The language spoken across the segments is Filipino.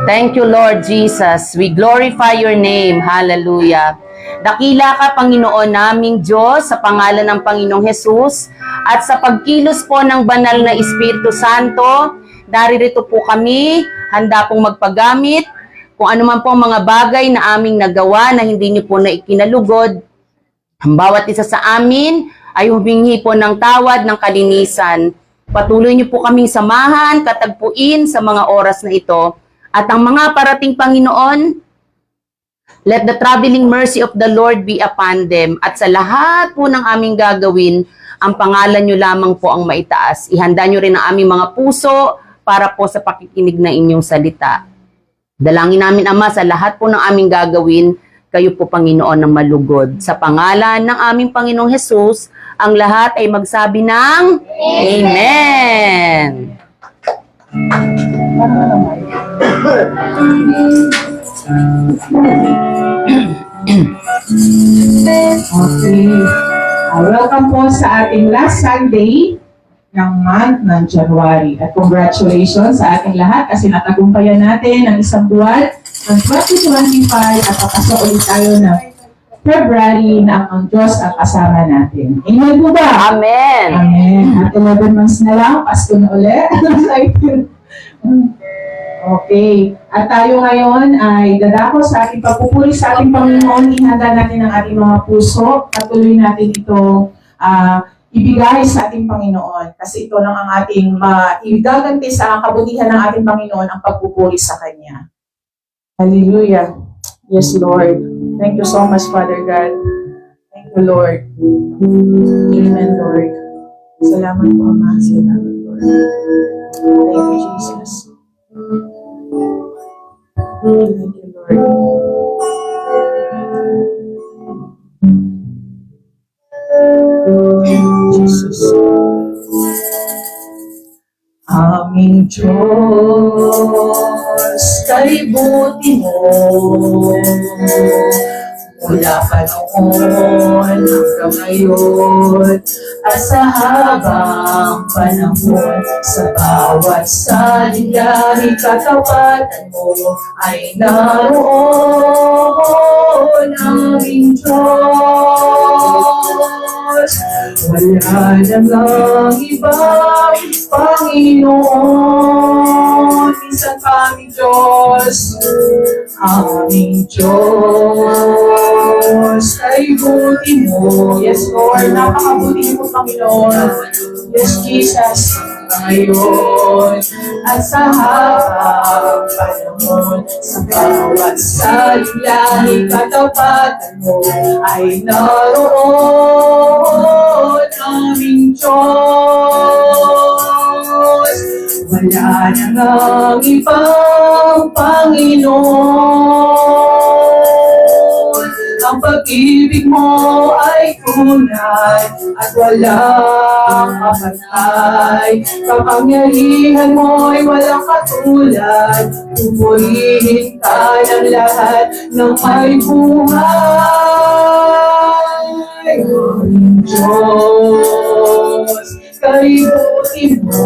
Thank you, Lord Jesus. We glorify your name. Hallelujah. Dakila ka, Panginoon naming Diyos, sa pangalan ng Panginoong Hesus, at sa pagkilos po ng banal na Espiritu Santo, daririto po kami, handa pong magpagamit, kung ano man po mga bagay na aming nagawa na hindi niyo po na ikinalugod. Ang bawat isa sa amin ay humingi po ng tawad ng kalinisan. Patuloy niyo po kaming samahan, katagpuin sa mga oras na ito. At ang mga parating Panginoon, let the traveling mercy of the Lord be upon them. At sa lahat po ng aming gagawin, ang pangalan niyo lamang po ang maitaas. Ihanda niyo rin ang aming mga puso para po sa pakikinig na inyong salita. Dalangin namin, Ama, sa lahat po ng aming gagawin, kayo po, Panginoon, ng malugod. Sa pangalan ng aming Panginoong Hesus, ang lahat ay magsabi ng Amen. Okay. Welcome po sa ating last Sunday ng month ng January. At congratulations sa ating lahat kasi natagumpayan natin ang isang buwan ng 2025 at papasok ulit tayo ng February na ang Diyos ang kasama natin. Amen po ba? Amen. Amen. At 11 months na lang, Pasko na ulit. Okay. At tayo ngayon ay dadako sa ating pagpupuri sa ating Panginoon. Ihanda natin ang ating mga puso. Patuloy natin itong ibigay sa ating Panginoon. Kasi ito lang ang ating igaganti sa kabutihan ng ating Panginoon ang pagpupuri sa Kanya. Hallelujah. Yes, Lord. Thank you so much, Father God. Thank you, Lord. Amen, Lord. Salamat po, Ama. Salamat, Lord. Thank you, Jesus. Thank you, Lord. Jesus. Aming Diyos, kay buti mo, mula pa noon hanggang ngayon, at sa habang panahon, sa bawat saliyahing katapatan mo ay naroon aming Diyos. Wala namang ibang Panginoon, minsan kami Diyos, aming Diyos, ay buti mo. Yes, Lord, napakabuti mo, Panginoon. Yes, Jesus, ngayon at sa habang panahon, sa bawat saliyahing katapatan mo ay naroon aming Diyos. Wala nang ibang Panginoon, ang pag-ibig mo ay tunay at walang kapatay. Kapangyarihan mo ay walang katulad. Pupurihin ka ng lahat ng may buhay. Aming Diyos, kay buti mo,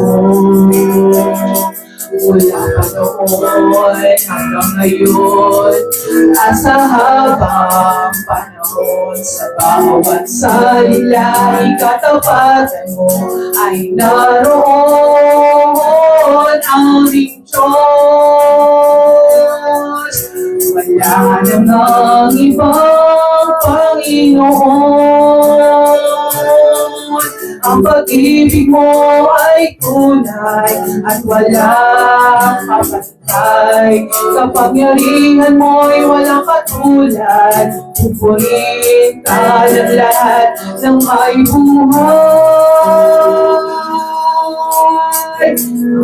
mula pa noon hanggang ngayon, at sa habang panahon, sa bawat saliyahing katapatan mo ay naroon aming Diyos. Wala namang ibang Panginoon, ang pag-ibig mo ay tunay at walang kapatay. Kapangyarihan mo ay walang katulad. Pupurihin ka ng lahat ng may buhay.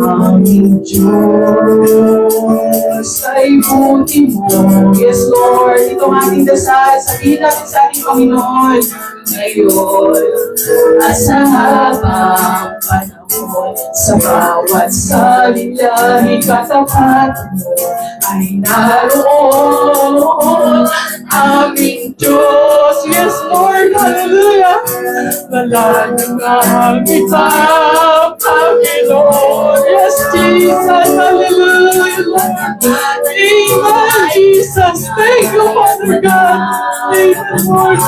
Aming Diyos, ay buti mo. Yes, Lord, itong ating dasal, sabihin natin sa ating Panginoon ngayon, at sa habang panahon, sa bawat saliyahing katapatan mo ay naroon aming Diyos. Yes, Lord, hallelujah. Wala nang ibang Panginoon. Yes, Jesus, hallelujah. Amen, Jesus. Thank you, Father God. Amen, Lord.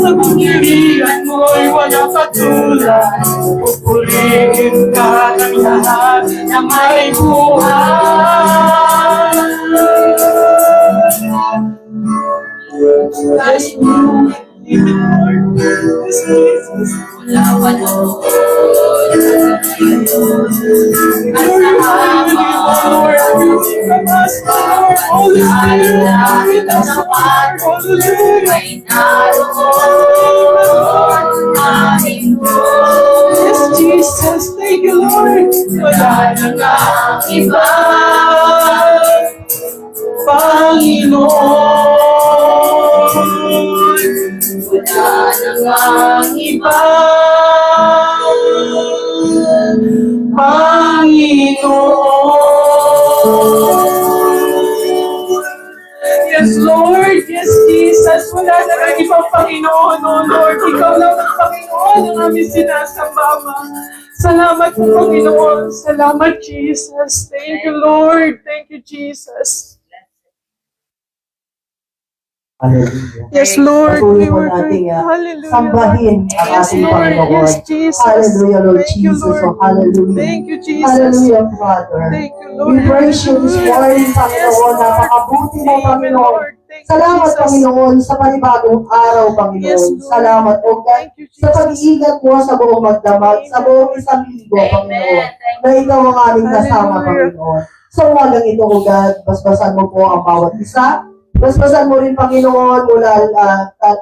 Pagpipilian mo'y walang katulad. Pupurihin ka ng lahat na may buhay. Yes, Lord. Amen, Lord. Yes, Jesus. Yes, Jesus. Thank you, Lord. Wala na nga iba, Panginoon. Wala na nga iba, Panginoon. Yes, Lord. Yes, Jesus. Wala na lang ibang Panginoon, oh Lord. Ikaw lang ang Panginoon ang aming sinasamba, Ama. Salamat po, Panginoon. Salamat, Jesus. Thank you, Lord. Thank you, Jesus. Hallelujah. Yes, Lord. Patuloy We po were nating Hallelujah. sambahin ang Yes, ating Lord. Panginoon. Yes, Jesus. Hallelujah, Lord Thank you, Jesus. Lord. Oh, hallelujah. Thank you, Jesus. Hallelujah, Father. Thank you, Lord. We praise you this morning, Yes, Panginoon. Lord. Napakabuti mo, Amen, Panginoon. Lord. Thank you, Salamat, Jesus. Panginoon, sa panibagong araw, Panginoon. Yes, Lord. Salamat, O God, Thank you, sa Jesus. pag-iingat mo sa buong magdamag, sa buong isang linggo, Panginoon, na ikaw ang aming kasama, Hallelujah. Panginoon. Sa umagang ito, O God, basbasan mo po ang bawat isa. Basbasan mo rin, Panginoon, mula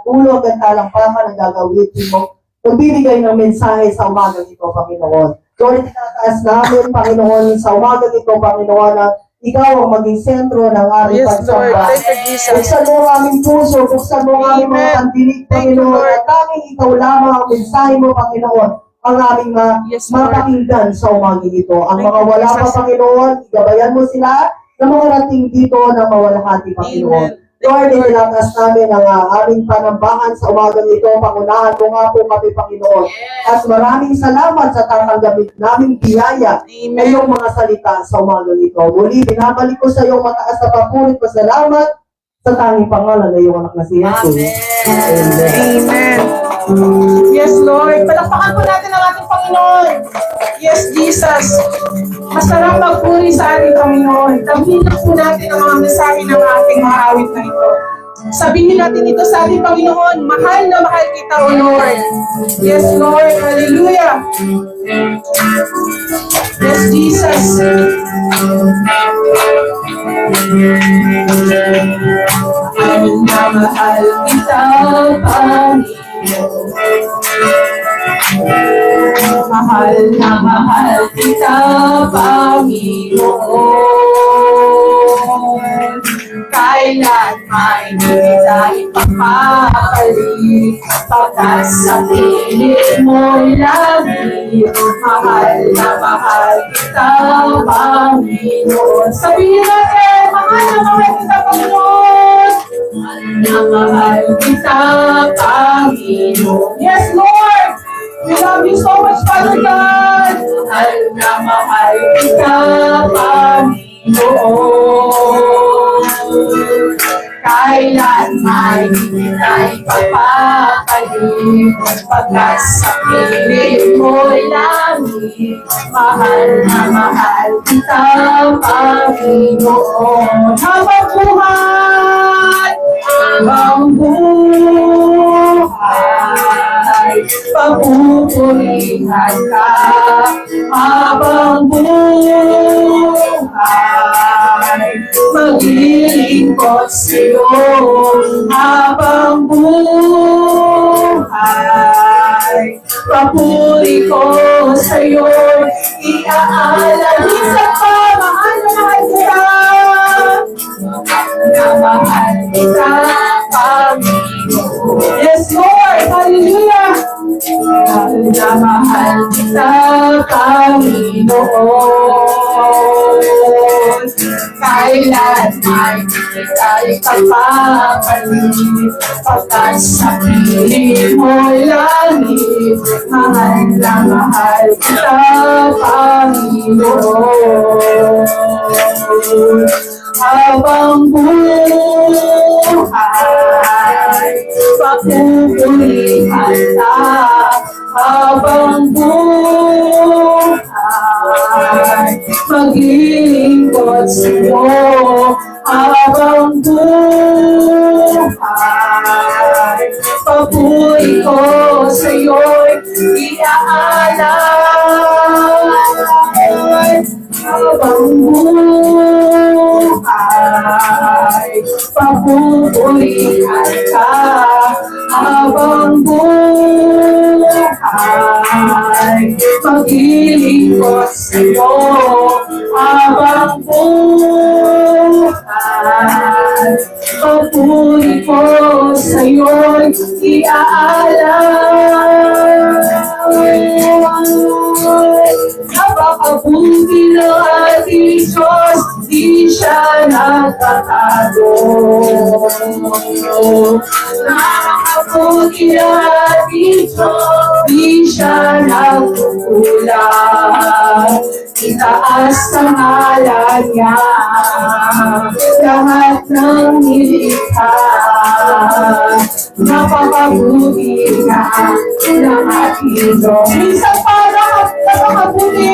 tulog at talampakan ang gagawin mo. Magbibigay ng mensahe sa umagang ito, Panginoon. Lord, tinataas namin, Panginoon, sa umagang ito, Panginoon, na ikaw ang maging sentro ng aming Yes, Lord. pagsamba. Thank you, Jesus. Buksan mo ang aming puso, buksan mo ang aming mga Amen. kandilig, Thank you, Panginoon, Lord. at tanging ikaw lamang ang mensahe mo, Panginoon, ang aming Yes, Lord. mapakinggan sa umagang ito. Ang Thank mga you, wala pa, Jesus. Panginoon, gabayan mo sila na mga rating dito na mawalhati, Panginoon. Amen. Lord, Thank you, Lord. inilakas namin ang aming panambahan sa umagang ito. Pangunahan mo nga po kami, Panginoon. At maraming salamat sa tatanggapin naming biyaya Amen. na iyong mga salita sa umagang ito. Muli, binabalik ko sa iyong mataas na papurit. Pasalamat sa tanging pangalan na iyong anak na si Jesus. Amen. Amen. Yes, Lord. Palakpakan po natin ang ating Panginoon. Yes, Jesus. Masarap magpuri sa ating Panginoon. Sabihin po natin ang mga mensahe ng ating mga awit na ito. Sabihin natin ito sa ating Panginoon, mahal na mahal kita, O Lord. Yes, Lord. Hallelujah. Yes, Jesus. Mahal na mahal kita, Panginoon. Mahal na mahal kita, Panginoon. Kailanman di kita ipagpapalit, pagkat sa pilit mo'y lagi. Mahal na mahal kita, Panginoon. Sabihin natin, mahal na mahal kita, Panginoon. Mahal na mahal kita, Panginoon. Yes, Lord! We love you so much, Father God! Mahal na mahal kita, Panginoon. Kailanman hindi kita ipagpapalit, pagkat sa pilit mo'y langit. Mahal na mahal kita, Panginoon. Habang buhay, papupurihan ka. Habang buhay, maglilingkod sa'yo. Habang buhay, papuri ko sa'yo. Iaalala sa pamahal na mahal kita. Na mahal kita, Panginoon. Yes, Lord. Hallelujah. Mahal na mahal kita, Panginoon. kailanman di tayo kapapalit. Pagkat sa piling mo langit, mahal na mahal kita, Panginoon. Habang buhay, papupurihan ka. Habang buhay, maglilingkod sa'yo. Habang buhay, papuri ko sa'yo'y iaalay. Habang buhay, papupurihan ka. Habang buhay, maglilingkod sa'yo. Habang buhay, papuri ko sa'yo'y iaalay. Napakabuti ng ating Diyos, di siya nagtatago. Napakabuti ng ating Diyos, di siya nagkukulang. Itaas ang ngalan niya, lahat ng nilikha. Napakabuti na ng ating Diyos. Minsan parang napakabuti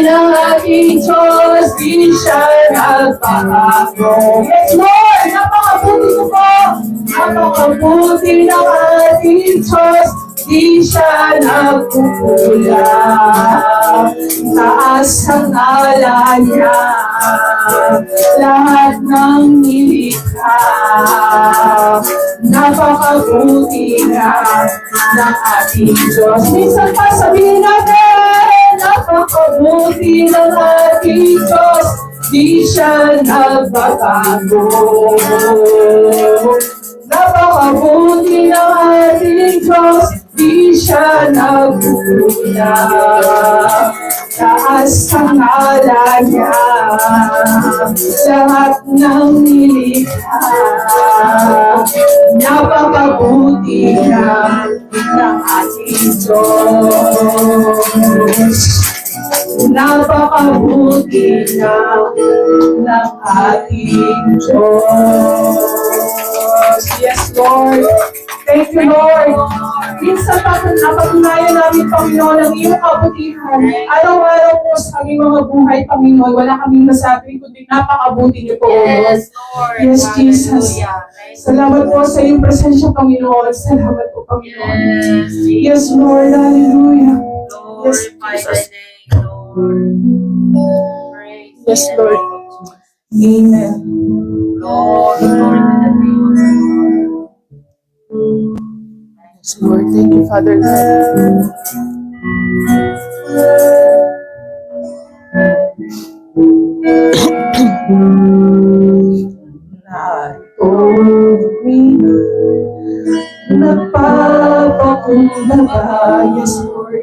ng ating Diyos, di siya nagbabago. Yes, Lord! Napakabuti ko po! Napakabuti ng ating Diyos, di siya nagkukulang. Taas ang ngalan niya, lahat ng nilikha. Napakabuti na ng ating Diyos. Minsan pa sabihin natin, napakabuti ng ating Diyos, di siya nagbabago. Napakabuti ng ating Diyos, di siya nagkukulang. Taas ang ngalan niya, lahat ng nilikha. Napakabuti na ng ating Diyos. Napakabuti na ng ating Diyos. Yes, Lord. Thank you, Lord. Minsan napatunayan namin, Panginoon, ang iyong kabutihan. Araw-araw po sa aming mga buhay, Panginoon, wala kaming masabi, kundi napakabuti niyo po, Lord. Yes, Jesus. Salamat po sa iyong presensya, Panginoon. Salamat po, Panginoon. Yes, Lord. Hallelujah. Yes, Jesus. Yes, Lord. Amen. Yes, Lord. Thank you, Father God. Napapakumbaba, yes, Lord.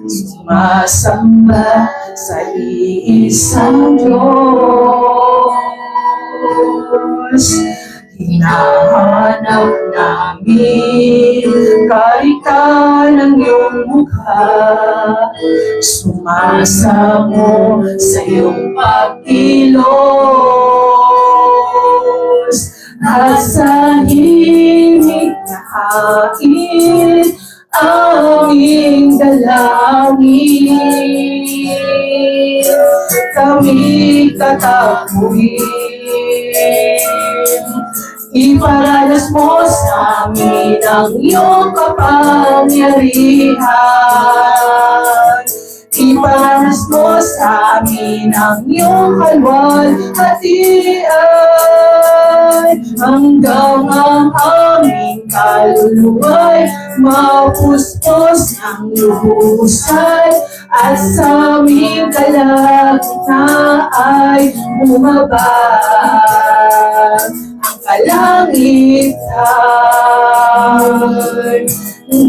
Sumasamba sa iisang Diyos. Hinahanap namin karika ng iyong mukha. Sumasamo sa iyong pagkilos. At sa himig na hain aming dalangin. Kami tatapuin. Iparanas mo sa amin ang iyong kapangyarihan. Iparanas mo sa amin ang iyong kalwalhatian. Hanggang ang aming kaluluwa'y mapuspos ng lubusan. At sa aming kalagitnaan ay bumaba ang kalangitan.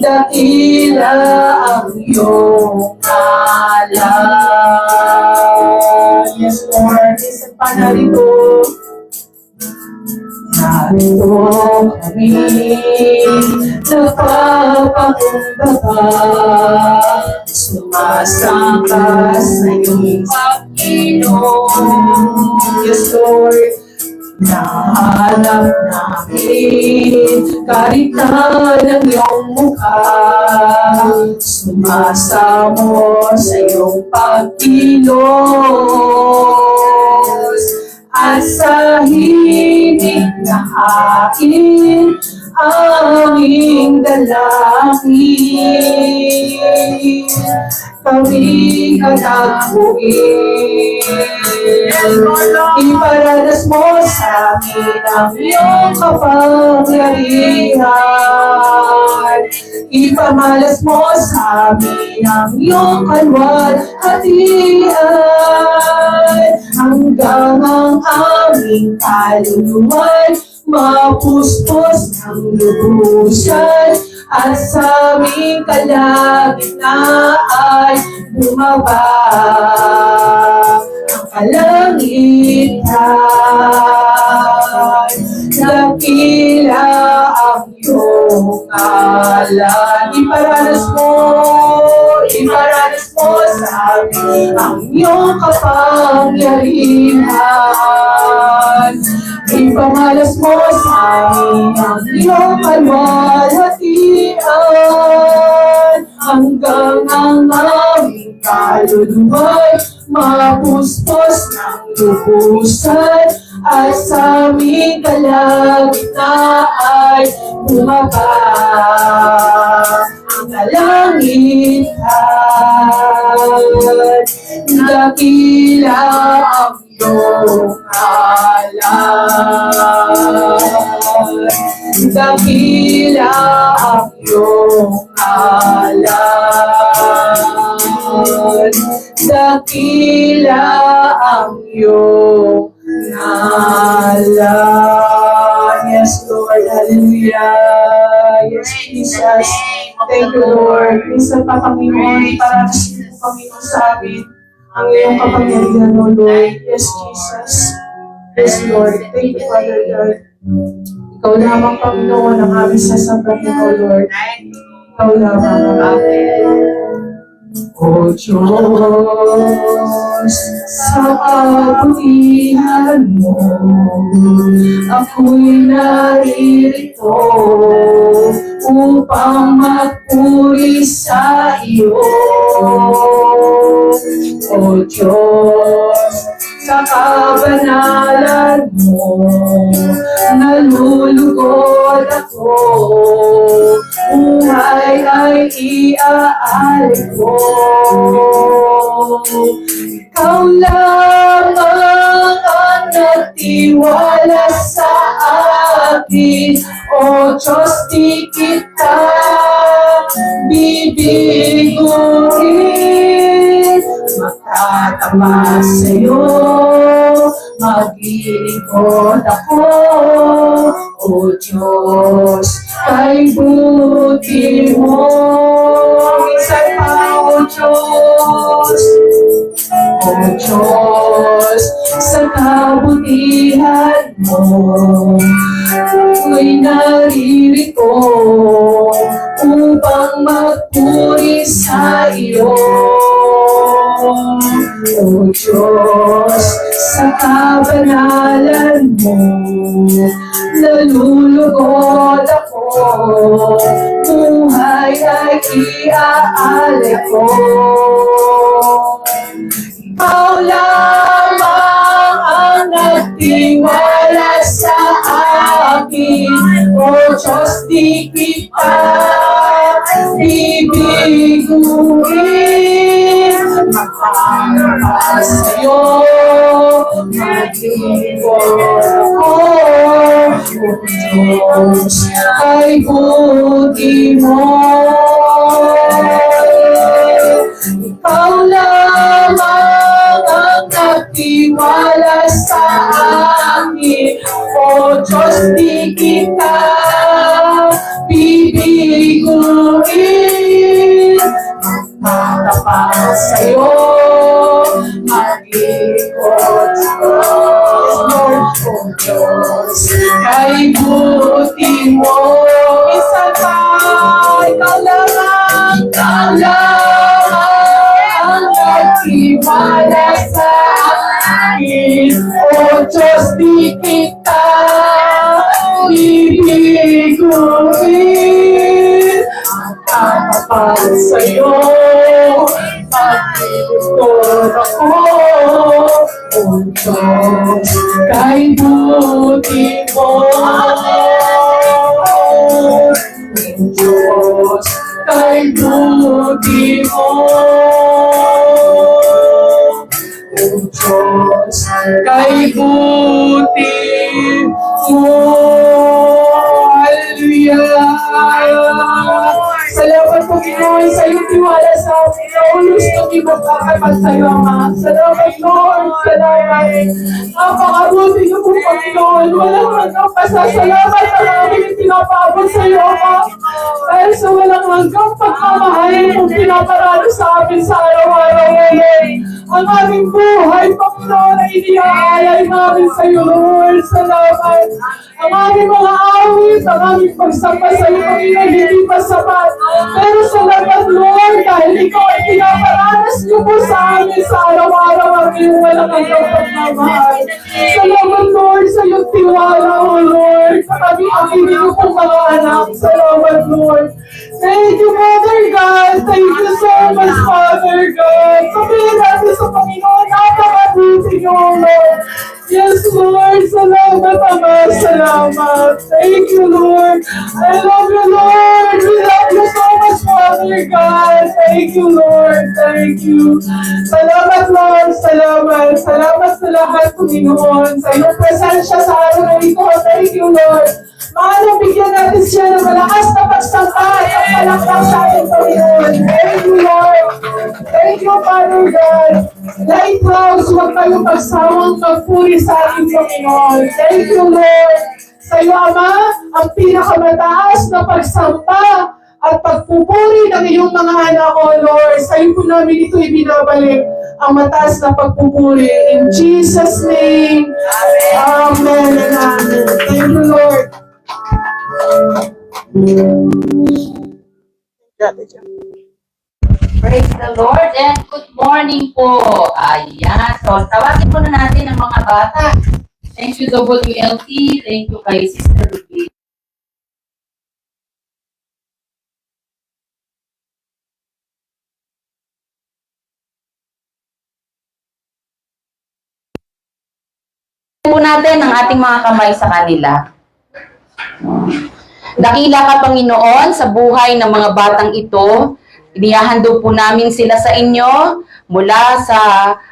Dakila ang iyong ngalan. Yes, Lord. minsan pa narito. Narito kami, napapakumbaba, sumasamba sa iyong Panginoon. Yes, Lord, nahanap namin karitan ng iyong mukha, sumasamo sa iyong pagkilos, at sa himig na hain aming dalangin, kami katakuin. Iparanas mo sa amin ang iyong kapangyarihan, ipamalas mo sa amin ang iyong kalwalhatian, hanggang ang aming kaluluwan mapuspos ng lubusan, at sa aming kalagitnaan bumaba ang kalangitan. Dakila ang iyong ngalan, iparanas mo sa amin ang iyong kapangyarihan, ipamalas mo sa amin ang iyong kalwalhatian, hanggang ang aming kaluluwa'y mapuspos ng lubusan, at sa aming kalagitnaan bumaba ang kalangitan. Dakila ang iyong ngalan, dakila ang iyong ngalan, dakila ang iyong ngalan. Yes, Lord. Hallelujah. Yes, Jesus. Thank you, Lord. Minsan pa, Panginoon, para sa Panginoon sa amin ang iyong kapangyarihan, O Lord. Yes, Jesus. Yes, Lord. Thank you, Father God. Ikaw lamang, Panginoon, ang aming sasambahin, O Lord. Ikaw lamang. Amen. O Diyos, sa kabutihan mo, ako'y naririto upang magpuri sa iyo. O Diyos, sa kabanalan mo, nalulugod ako, buhay ay iaalay ko. Ikaw lamang ang nagtiwala sa akin, O Diyos, di kita bibiguin. Magtatapat sa'yo, maglilingkod ako, O Diyos, kay buti mo. Minsan pa, O Diyos, O Diyos, sa kabutihan mo, ako'y naririto upang magpuri sa iyo. O Diyos, sa kabanalan mo, nalulugod ako, buhay ay iaalay ko. Ikaw lamang ang nagtiwala sa akin, O Diyos, di kita bibiguin. Magpapalapad sa'yo, maglilingkod ako, O Diyos, kay buti mo. Ikaw lamang ang nagtiwala sa akin, O Diyos, di kita bibiguin. Magtatapat sa'yo, maglilingkod ako, kay buti mo. Isa pa, ikaw lang ang nagtiwala sa akin. O Diyos, di kita ibiguin. Tapat sa'yo, magtutod ako. O Diyos, kay buti mo. O Diyos, kay buti mo. O Diyos, kay buti mo. Hallelujah! Salamat po, Panginoon, sa iyong tiwala sa amin. Naulus kami magkakapat sa iyo, Ama. Salamat, Lord. Salamat. Napakabuti niyo po, Panginoon. Walang hanggang pasasalamat ang aming pinapabot sa iyo, Ama. Dahil sa walang hanggang pagmamahal mo pinaparalo sa amin sa araw-araw ngayon. Ang aming buhay, Panginoon, ay iniaalay namin sa iyo, Lord. Salamat. Ang aming mga awit, ang aming pagsamba sa iyo, Panginoon, hindi pa sapat. Pero salamat, Lord, dahil ikaw ay pinaparanas niyo po sa amin sa araw-araw ang iyong walang hanggang pagmamahal. Salamat, Lord, sa iyong tiwala, O Lord. Sa kami ang niyo pong mga anak. Salamat, Lord. Thank you, Father God. Thank you so much, Father God. Sabihin natin sa Panginoon, napakabuti niyo, Lord. Yes, Lord. Salamat, Ama. Salamat. Thank you, Lord. I love you, Lord. We love you so much, Father God. Thank you, Lord. Thank you. Salamat, Lord. Salamat. Salamat sa lahat, Panginoon. Sa iyong presensya sa araw na ito. Thank you, Lord. Maano, bigyan natin siya ng malakas na pagsambay at palakpak sa ating Panginoon. Thank you, Lord. Thank you, Father God. Lighthouse, huwag kayong pagsawang magpuri sa ating Panginoon. Thank you, Lord. Sa iyo, Ama, ang pinakamataas na pagsamba at pagpupuri ng iyong mga anak, O Lord. Sa iyo po namin ito ibinabalik ang mataas na pagpupuri. In Jesus' name, Amen and Amen. Thank you, Lord. Praise the Lord and good morning po. Ayan. So, tawagin po na natin ang mga bata. Thank you, WLT. Thank you kay Sister Ruby. Po natin ang ating mga kamay sa kanila. Dakila ka, Panginoon, sa buhay ng mga batang ito. Inihahandog po namin sila sa inyo mula sa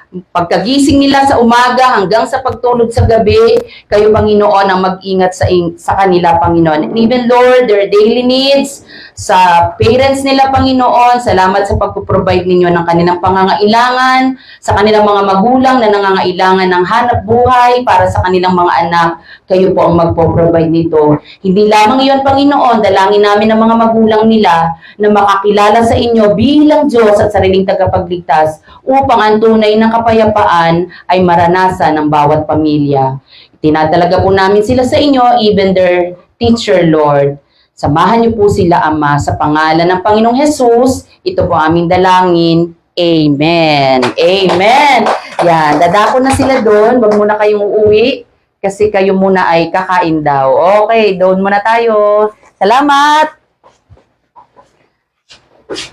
pagkagising nila sa umaga hanggang sa pagtulog sa gabi. Kayo, Panginoon, ang mag-ingat sa kanila, Panginoon. And even, Lord, their daily needs, sa parents nila, Panginoon, salamat sa pagpuprovide ninyo ng kanilang pangangailangan, sa kanilang mga magulang na nangangailangan ng hanap buhay para sa kanilang mga anak. Kayo po ang magpo-provide nito. Hindi lamang iyon, Panginoon, dalangin namin ng mga magulang nila na makakilala sa inyo bilang Diyos at sariling tagapagligtas upang ang tunay na kapayapaan ay maranasan ng bawat pamilya. Tinatalaga po namin sila sa inyo, even their teacher, Lord. Samahan niyo po sila, Ama, sa pangalan ng Panginoong Hesus. Ito po aming dalangin. Amen. Amen. Yan, dadako na sila doon. Wag muna kayong uuwi kasi kayo muna ay kakain daw. Okay, doon muna tayo. Salamat.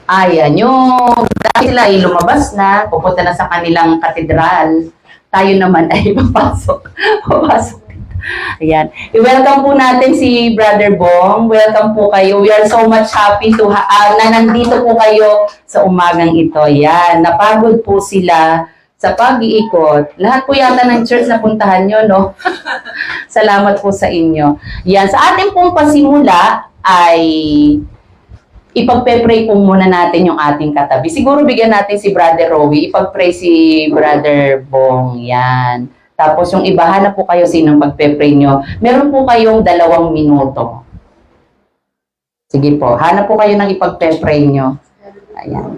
Ayan, yung dahil sila ay lumabas na, pupunta na sa kanilang katedral. Tayo naman ay papasok. Ayan. I-welcome po natin si Brother Bong. Welcome po kayo. We are so much happy to na nandito po kayo sa umagang ito. Ayan. Napagod po sila sa pag-iikot. Lahat po yata ng church na puntahan nyo, no? Salamat po sa inyo. Yan. Sa ating pong pasimula ay ipagpe-pray po muna natin yung ating katabi. Siguro bigyan natin si Brother Rowie. Ipag-pray si Brother Bong. Yan. Tapos yung iba, hanap po kayo sinong pagpe-pray nyo. Meron po kayong 2 minuto. Sige po, hanap po kayo ng ipagpe-pray nyo. Ayan.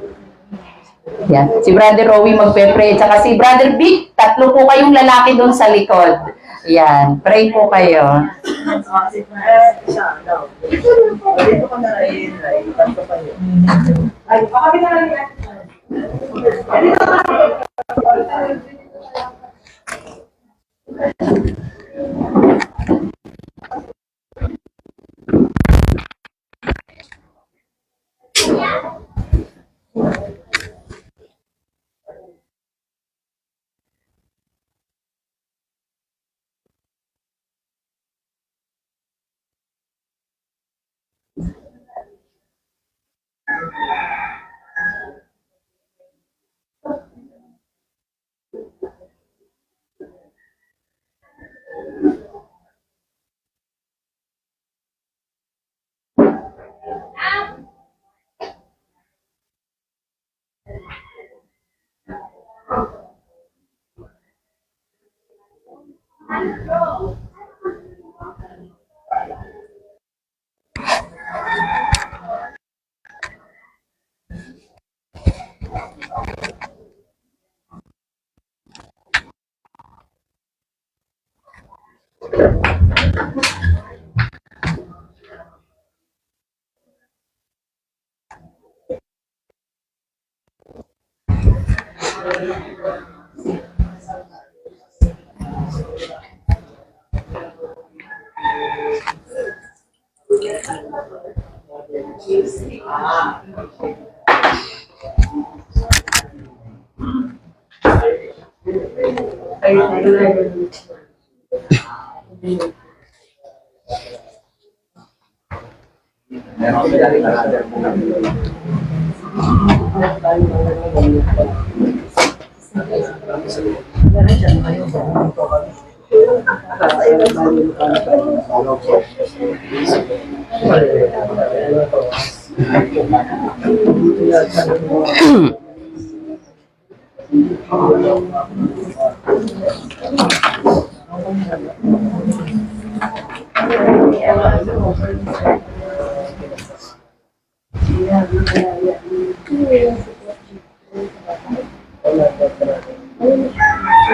Yan. Si Brother Rowie magpe-pray. Tsaka si Brother Vic, 3 po kayong lalaki doon sa likod. Yan, pray po kayo.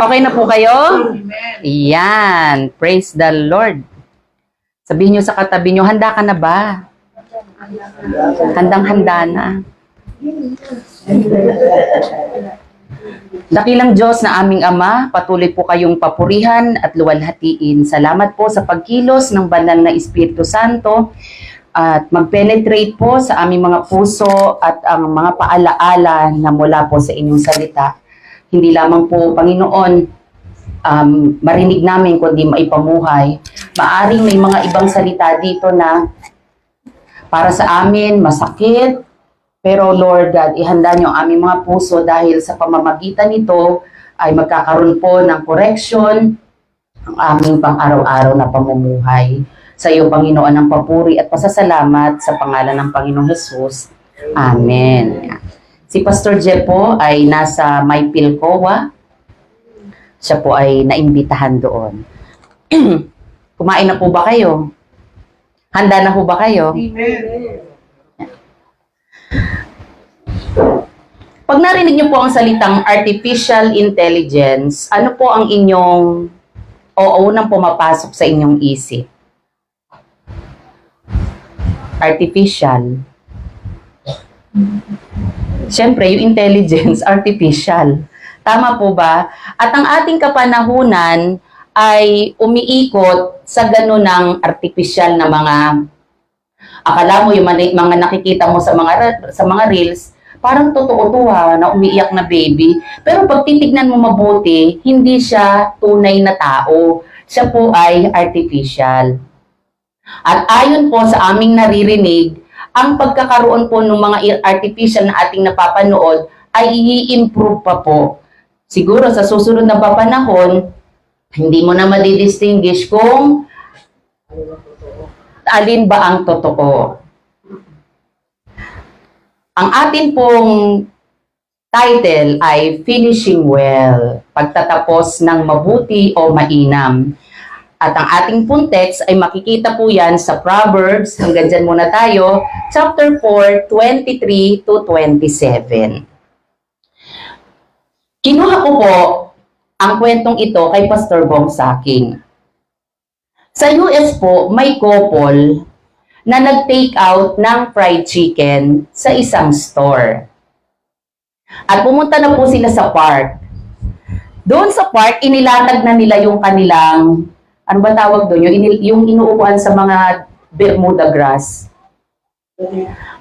Okay na po kayo? Yan. Praise the Lord. Sabihin nyo sa katabi nyo, handa ka na ba? Handang-handa na. Dakilang Diyos na aming Ama, patuloy po kayong papurihan at luwalhatiin. Salamat po sa pagkilos ng banal na Espiritu Santo at mag-penetrate po sa aming mga puso at ang mga paalaala na mula po sa inyong salita. Hindi lamang po, Panginoon, marinig namin kundi maipamuhay. Maaring may mga ibang salita dito na para sa amin masakit, pero Lord God, ihanda niyo ang aming mga puso dahil sa pamamagitan nito ay magkakaroon po ng correction ang aming pang-araw-araw na pamumuhay. Sa iyo, Panginoon, ang papuri at pasasalamat sa pangalan ng Panginoong Hesus. Amen. Si Pastor Jeff po ay nasa Maypilcoa. Siya po ay naimbitahan doon. Kumain na po ba kayo? Handa na po ba kayo? Pag narinig niyo po ang salitang artificial intelligence, ano po ang inyong unang pumapasok sa inyong isip? Artificial. Siyempre, yung intelligence, artificial. Tama po ba? At ang ating kapanahunan ay umiikot sa ganun ng artificial na mga, akala mo yung mga nakikita mo sa mga reels, parang totoo to na umiiyak na baby. Pero pag titignan mo mabuti, hindi siya tunay na tao. Siya po ay artificial. At ayon po sa aming naririnig, ang pagkakaroon po ng mga artificial na ating napapanood ay i-improve pa po. Siguro sa susunod na papanahon, hindi mo na madidistinguish kung alin ba ang totoo. Ang atin pong title ay Finishing Well, pagtatapos ng mabuti o mainam. At ang ating pong text ay makikita po yan sa Proverbs, hanggang dyan muna tayo, chapter 4, 23 to 27. Kinuha ko po ang kwentong ito kay Pastor Bong Saking. Sa US po, may couple na nag-take out ng fried chicken sa isang store. At pumunta na po sila sa park. Doon sa park, inilatag na nila yung kanilang, ano ba tawag doon? Yung inuupuan sa mga Bermuda grass.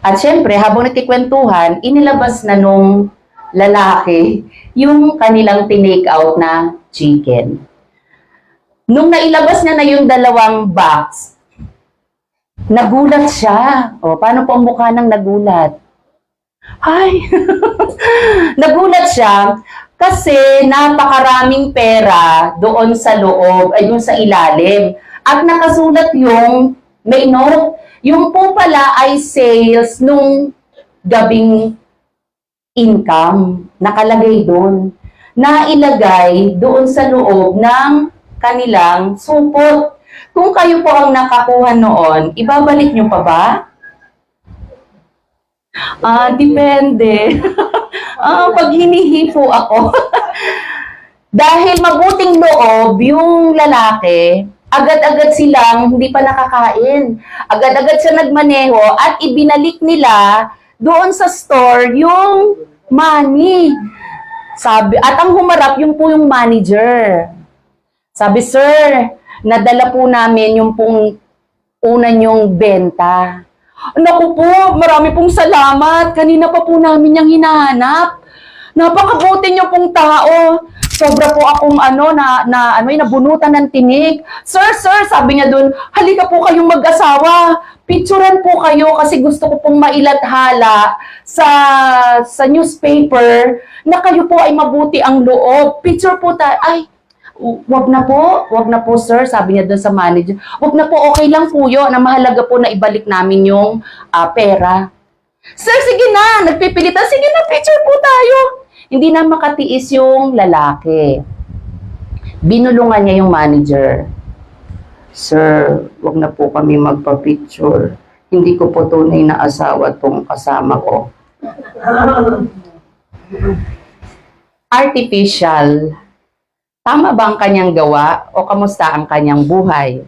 At syempre, habang nagkikwentuhan, inilabas na nung lalaki yung kanilang tinake out na chicken. Nung nailabas niya na yung dalawang box, nagulat siya. O, paano po ang mukha ng nagulat? Ay, nagulat siya kasi napakaraming pera doon sa loob, ay doon sa ilalim. At nakasulat yung, may note, yung po pala ay sales nung gabing income, nakalagay doon. Nailagay doon sa loob ng kanilang supot. Kung kayo po ang nakakuha noon, ibabalik nyo pa ba? Depende. Pag hinihipo ako. Dahil mabuting loob yung lalaki, agad-agad silang hindi pa nakakain. Agad-agad siya nagmaneho at ibinalik nila doon sa store yung money. Sabi, at ang humarap yung po yung manager. Sabi, sir, nadala po namin yung pong una nyong benta. Naku po, marami pong salamat. Kanina pa po namin yung hinahanap. Napakabuti niyo pong tao. Sobra po akong nabunutan ng tinik. Sir, sabi niya dun, halika po kayong mag-asawa. Picturean po kayo kasi gusto ko pong mailathala sa newspaper na kayo po ay mabuti ang loob. Picture po tayo. Ay, wag na po sir, sabi niya doon sa manager. Wag na po, okay lang po yun. Na mahalaga po na ibalik namin yung pera. Sir, sige na, nagpipilitan. Sige na, picture po tayo. Hindi na makatiis yung lalaki. Binulungan niya yung manager. Sir, wag na po kami magpa-picture. Hindi ko po tunay na asawa tong kasama ko. Artificial. Tama ba ang kanyang gawa o kamusta ang kanyang buhay?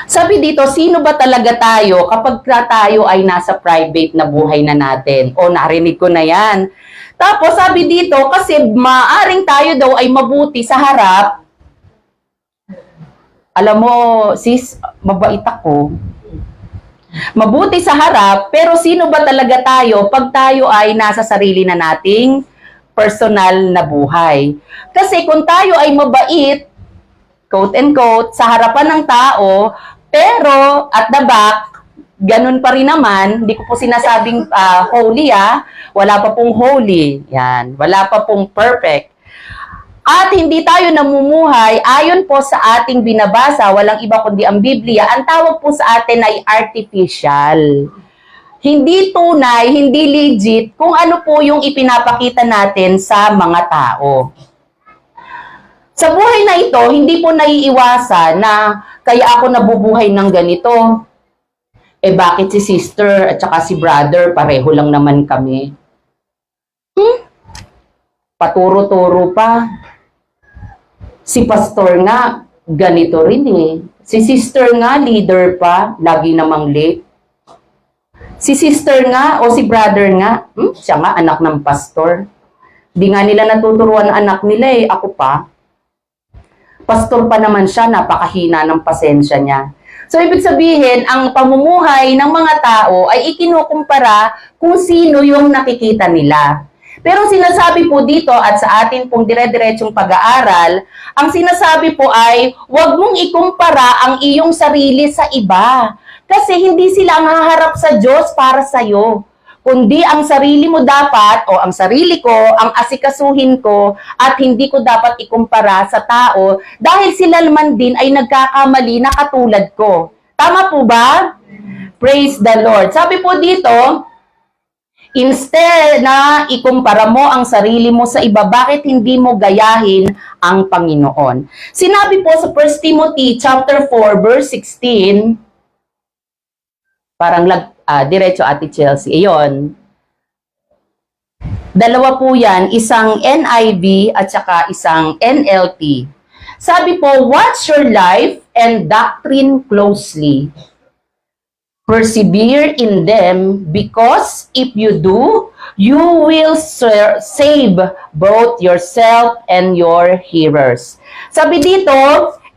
Sabi dito, sino ba talaga tayo kapag tayo ay nasa private na buhay na natin? O narinig ko na yan. Tapos sabi dito, kasi maaring tayo daw ay mabuti sa harap. Alam mo, sis, mabait ako. Mabuti sa harap, pero sino ba talaga tayo pag tayo ay nasa sarili na nating personal na buhay? Kasi kung tayo ay mabait, quote and quote, sa harapan ng tao, pero at the back, ganun pa rin naman, hindi ko po sinasabing holy wala pa pong holy, yan, wala pa pong perfect. At hindi tayo namumuhay, ayon po sa ating binabasa, walang iba kundi ang Biblia, ang tawag po sa atin ay artificial. Hindi tunay, hindi legit kung ano po yung ipinapakita natin sa mga tao. Sa buhay na ito, hindi po naiiwasan na kaya ako nabubuhay ng ganito. Eh bakit si sister at saka si brother, pareho lang naman kami? Paturo-turo pa. Si pastor nga, ganito rin eh. Si sister nga, leader pa, lagi namang late. Si sister nga o si brother nga, siya nga anak ng pastor. Di nga nila natuturuan ang anak nila eh, ako pa. Pastor pa naman siya, napakahina ng pasensya niya. So, ibig sabihin, ang pamumuhay ng mga tao ay ikinukumpara kung sino yung nakikita nila. Pero sinasabi po dito at sa atin pong dire-diretsong pag-aaral, ang sinasabi po ay, huwag mong ikumpara ang iyong sarili sa iba. Kasi hindi sila ang haharap sa Diyos para sa'yo. Kundi ang sarili mo dapat, o ang sarili ko, ang asikasuhin ko, at hindi ko dapat ikumpara sa tao dahil sila naman din ay nagkakamali na katulad ko. Tama po ba? Praise the Lord. Sabi po dito, instead na ikumpara mo ang sarili mo sa iba, bakit hindi mo gayahin ang Panginoon? Sinabi po sa 1 Timothy chapter 4 verse 16, parang diretso Ate Chelsea, iyon. Dalawa po yan, isang NIV at saka isang NLT. Sabi po, watch your life and doctrine closely. Persevere in them because if you do, you will save both yourself and your hearers. Sabi dito,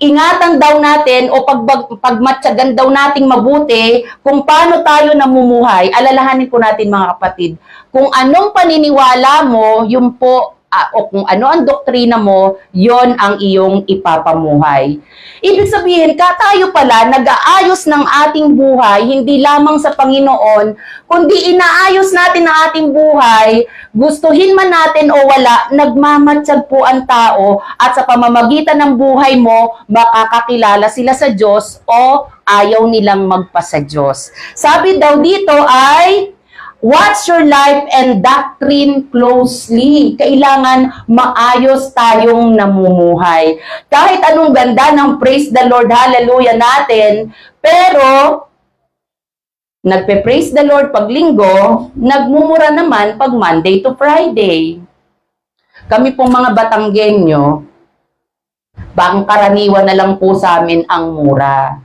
ingatan daw natin o pagmatyagan daw nating mabuti kung paano tayo namumuhay. Alalahanin po natin mga kapatid, kung anong paniniwala mo, yun po, o kung ano ang doktrina mo, yon ang iyong ipapamuhay. Ibig sabihin, tayo pala nag-aayos ng ating buhay, hindi lamang sa Panginoon, kundi inaayos natin ang ating buhay, gustuhin man natin o wala, nagmamatsyag po ang tao at sa pamamagitan ng buhay mo, makakakilala sila sa Diyos o ayaw nilang magpa sa Diyos. Sabi daw dito ay, watch your life and doctrine closely. Kailangan maayos tayong namumuhay. Kahit anong ganda ng praise the Lord, hallelujah natin, pero nagpe-praise the Lord pag linggo, nagmumura naman pag Monday to Friday. Kami pong mga Batanggenyo, karaniwan na lang po sa amin ang mura.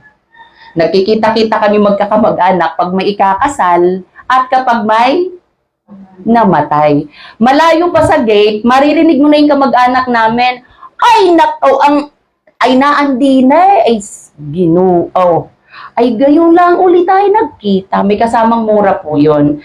Nagkikita-kita kami magkakamag-anak pag may ikakasal, at kapag may namatay. Malayo pa sa gate, maririnig mo na yung kamag-anak namin, ay naandi na ay Ginoo. Ay gayon lang uli tayo nagkita. May kasamang mura po yun.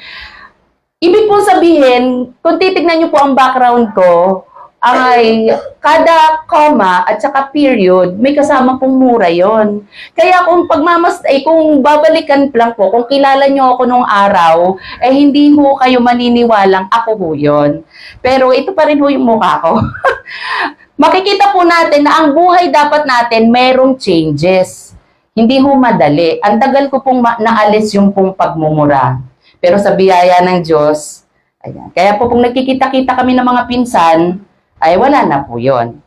Ibig po sabihin, kung titignan nyo po ang background ko, ay kada comma at saka period, may kasama pong mura yon. Kaya kung kung babalikan lang po, kung kilala nyo ako nung araw, hindi ho kayo maniniwalang ako ho yun. Pero ito pa rin ho yung mukha ko. Makikita po natin na ang buhay dapat natin merong changes. Hindi ho madali. Ang tagal ko pong naalis yung pong pagmumura. Pero sa biyaya ng Diyos, ayan. Kaya po kung nagkikita-kita kami ng mga pinsan, ay wala na po yun.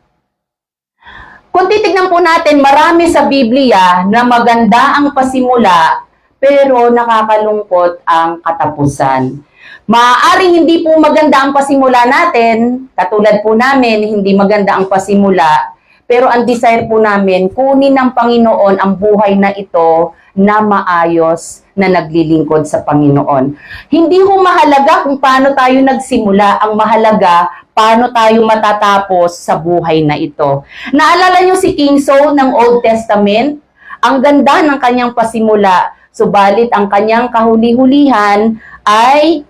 Kung titignan po natin, marami sa Biblia na maganda ang pasimula, pero nakakalungkot ang katapusan. Maaaring hindi po maganda ang pasimula natin, katulad po namin, hindi maganda ang pasimula, pero ang desire po namin, kunin ng Panginoon ang buhay na ito na maayos na naglilingkod sa Panginoon. Hindi ho mahalaga kung paano tayo nagsimula, ang mahalaga paano tayo matatapos sa buhay na ito. Naalala niyo si King Saul ng Old Testament? Ang ganda ng kanyang pasimula, subalit ang kanyang kahuli-hulihan ay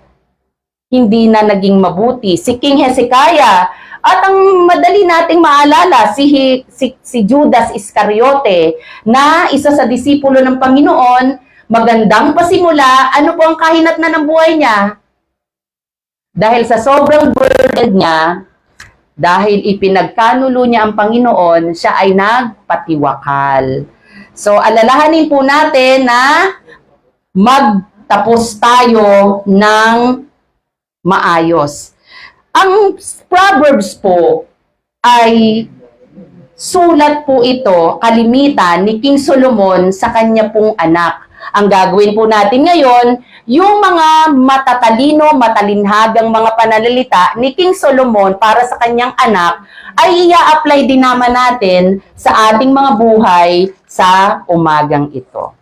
hindi na naging mabuti. Si King Hezekiah, at ang madali nating maalala, si Judas Iscariote, na isa sa disipulo ng Panginoon, magandang pasimula, ano po ang kahinat na ng buhay niya? Dahil sa sobrang burden niya, dahil ipinagkanulo niya ang Panginoon, siya ay nagpatiwakal. So, alalahanin po natin na magtapos tayo ng maayos. Ang Proverbs po ay sulat po ito, kalimitan ni King Solomon sa kanya pong anak. Ang gagawin po natin ngayon, yung mga matatalino, matalinhagang mga pananalita ni King Solomon para sa kanyang anak, ay i-apply din naman natin sa ating mga buhay sa umagang ito.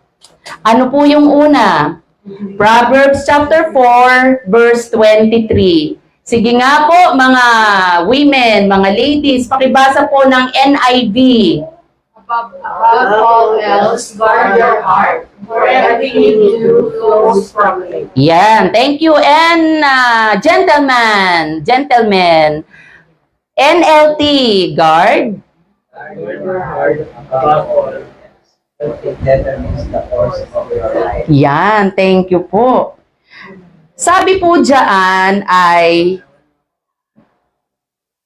Ano po yung una? Proverbs chapter 4, verse 23. Sige nga po, mga women, mga ladies, pakibasa po ng NIV. Above all else, guard your heart, for everything you do flows from it. Yan, thank you. And gentlemen, NLT, guard. Guard your heart above all else. It determines the course of your life. Yan, thank you po. Sabi po dyan ay,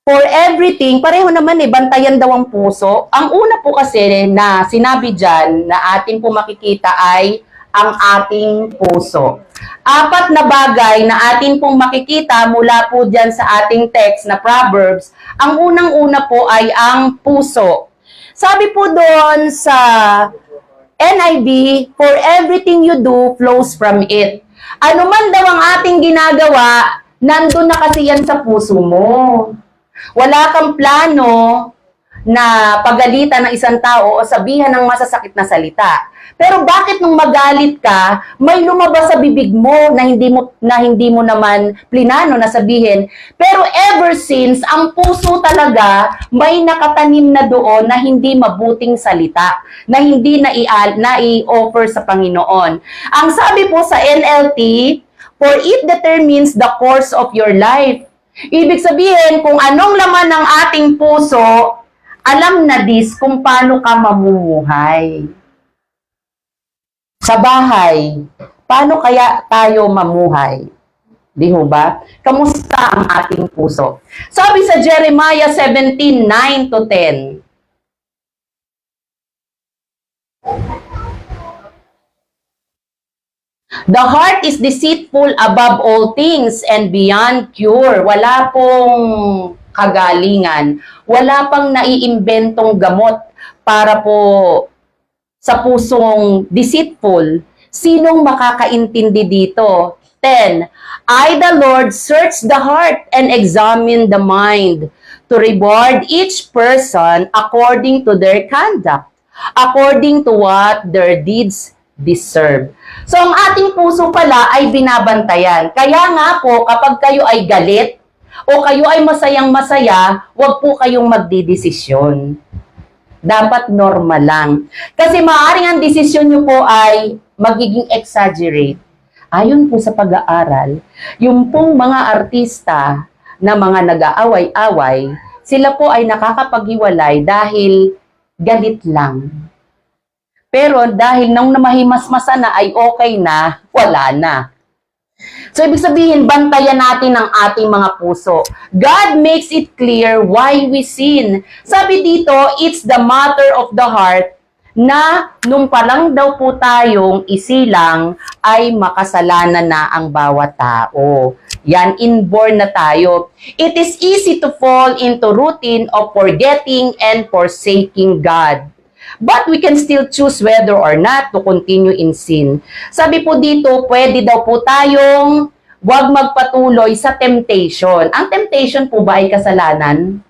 for everything, pareho naman bantayan daw ang puso. Ang una po kasi na sinabi dyan na atin po makikita ay ang ating puso. 4 na bagay na atin pong makikita mula po dyan sa ating text na Proverbs. Ang unang-una po ay ang puso. Sabi po doon sa NIV, for everything you do flows from it. Ano man daw ang ating ginagawa, nandun na kasi yan sa puso mo. Wala kang plano, na pagalitan ng isang tao o sabihan ng masasakit na salita. Pero bakit nung magalit ka, may lumabas sa bibig mo na hindi mo naman plinano na sabihin. Pero ever since, ang puso talaga may nakatanim na doon na hindi mabuting salita, na hindi na-i-offer sa Panginoon. Ang sabi po sa NLT, for it determines the course of your life. Ibig sabihin, kung anong laman ng ating puso, alam na kung paano ka mamumuhay. Sa bahay, paano kaya tayo mamuhay? Di ho ba? Kamusta ang ating puso? Sabi sa Jeremiah 17:9-10. The heart is deceitful above all things and beyond cure. Wala pong kagalingan. Wala pang naiimbentong gamot para po sa pusong deceitful. Sinong makakaintindi dito? 10. I, the Lord, search the heart and examine the mind to reward each person according to their conduct, according to what their deeds deserve. So, ang ating puso pala ay binabantayan. Kaya nga po, kapag kayo ay galit o kayo ay masayang-masaya, huwag po kayong magdidesisyon. Dapat normal lang. Kasi maaaring ang desisyon nyo po ay magiging exaggerate. Ayon po sa pag-aaral, yung pong mga artista na mga nag-aaway-away, sila po ay nakakapaghiwalay dahil galit lang. Pero dahil nang namahimasmasa na ay okay na, wala na. So, ibig sabihin, bantayan natin ang ating mga puso. God makes it clear why we sin. Sabi dito, it's the matter of the heart na nung palang daw po tayong isilang ay makasalanan na ang bawat tao. Yan, inborn na tayo. It is easy to fall into routine of forgetting and forsaking God. But we can still choose whether or not to continue in sin. Sabi po dito, pwede daw po tayong huwag magpatuloy sa temptation. Ang temptation po ba ay kasalanan?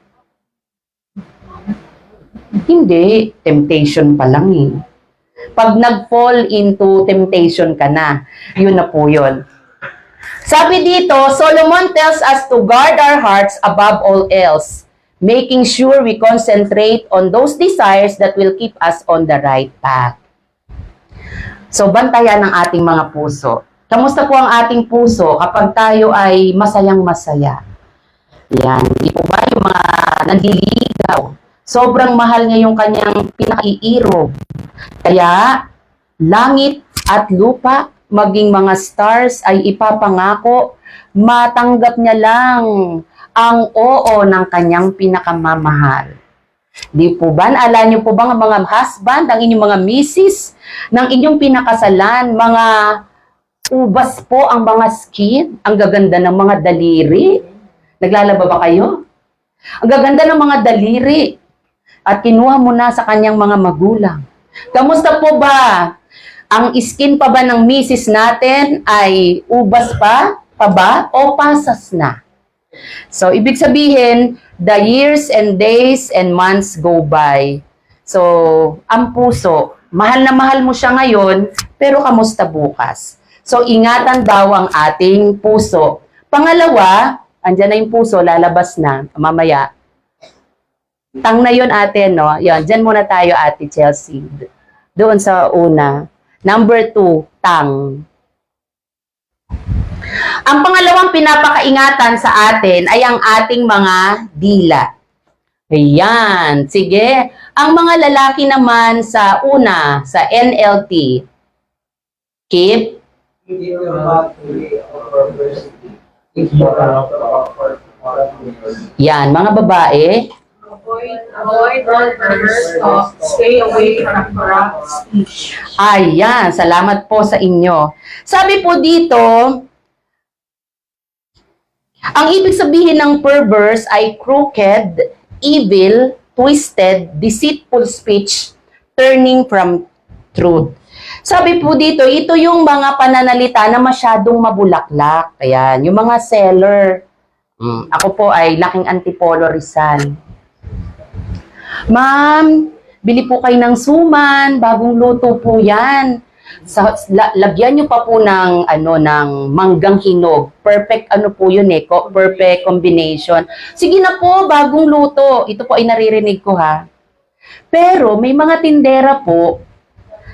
Hindi. Temptation pa lang eh. Pag nag-fall into temptation ka na, yun na po yun. Sabi dito, Solomon tells us to guard our hearts above all else, making sure we concentrate on those desires that will keep us on the right path. So, bantayan ang ating mga puso. Kamusta po ang ating puso kapag tayo ay masayang-masaya? Yan. Di po ba yung mga nandiligaw? Sobrang mahal niya yung kanyang pinaiirog. Kaya, langit at lupa, maging mga stars ay ipapangako, matanggap niya lang ang oo ng kanyang pinakamamahal. Di po ba? Naalala niyo po ba ang mga husband, ang inyong mga misis, ng inyong pinakasalan, mga ubas po ang mga skin, ang gaganda ng mga daliri. Naglalaba ba kayo? Ang gaganda ng mga daliri. At kinuha mo na sa kanyang mga magulang. Kamusta po ba? Ang skin pa ba ng misis natin ay ubas pa ba o pasas na? So, ibig sabihin, the years and days and months go by. So, ang puso, mahal na mahal mo siya ngayon, pero kamusta bukas? So, ingatan daw ang ating puso. Pangalawa, andyan na yung puso, lalabas na, mamaya. Tang na yun, ate, no? Yan, dyan muna tayo, ate Chelsea. Doon sa una. Number 2, tang. Ang pangalawang pinapakaingatan sa atin ay ang ating mga dila. Ayan. Sige. Ang mga lalaki naman sa una, sa NLT. Keep. Yan. Mga babae. Avoid all murderous talk. Stay away from corrupt speech. Ayan. Salamat po sa inyo. Sabi po dito, ang ibig sabihin ng perverse ay crooked, evil, twisted, deceitful speech, turning from truth. Sabi po dito, ito yung mga pananalita na masyadong mabulaklak. Ayan, yung mga seller. Ako po ay laking Antipolo Rizal. Ma'am, bili po kayo ng suman, bagong luto po yan. Lagyan nyo pa po ng, ng manggang hinog. Perfect, po yun eh, perfect combination. Sige na po, bagong luto. Ito po ay naririnig ko ha. Pero may mga tindera po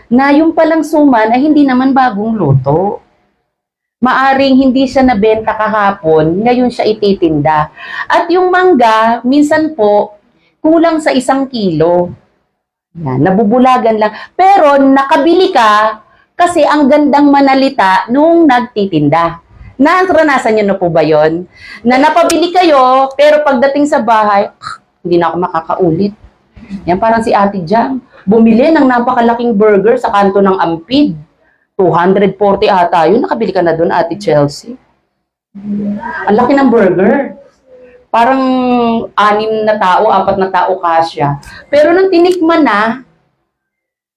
na yung palang suman ay hindi naman bagong luto. Maaring hindi siya nabenta kahapon, ngayon siya ititinda. At yung mangga, minsan po, kulang sa 1 kilo. Yan, nabubulagan lang. Pero nakabili ka kasi ang gandang manalita nung nagtitinda. Naranasan niyo na po ba yon? Na napabili kayo, pero pagdating sa bahay, hindi na ako makakaulit. Yan parang si Ate Jam. Bumili ng napakalaking burger sa kanto ng Ampid. 240 ata yun. Nakabili ka na doon, Ate Chelsea. Ang laki ng burger. Parang 6 na tao, 4 na tao kasya. Pero nung tinikman na,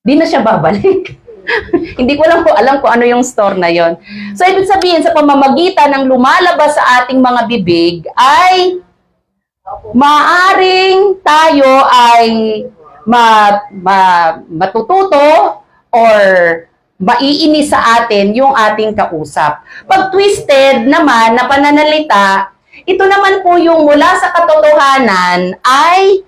di na siya babalik. Hindi ko lang po alam kung ano yung store na yon. So, ibig sabihin, sa pamamagitan ng lumalabas sa ating mga bibig, ay maaring tayo ay matututo or maiinis sa atin yung ating kausap. Pag twisted naman na pananalita, ito naman po yung mula sa katotohanan ay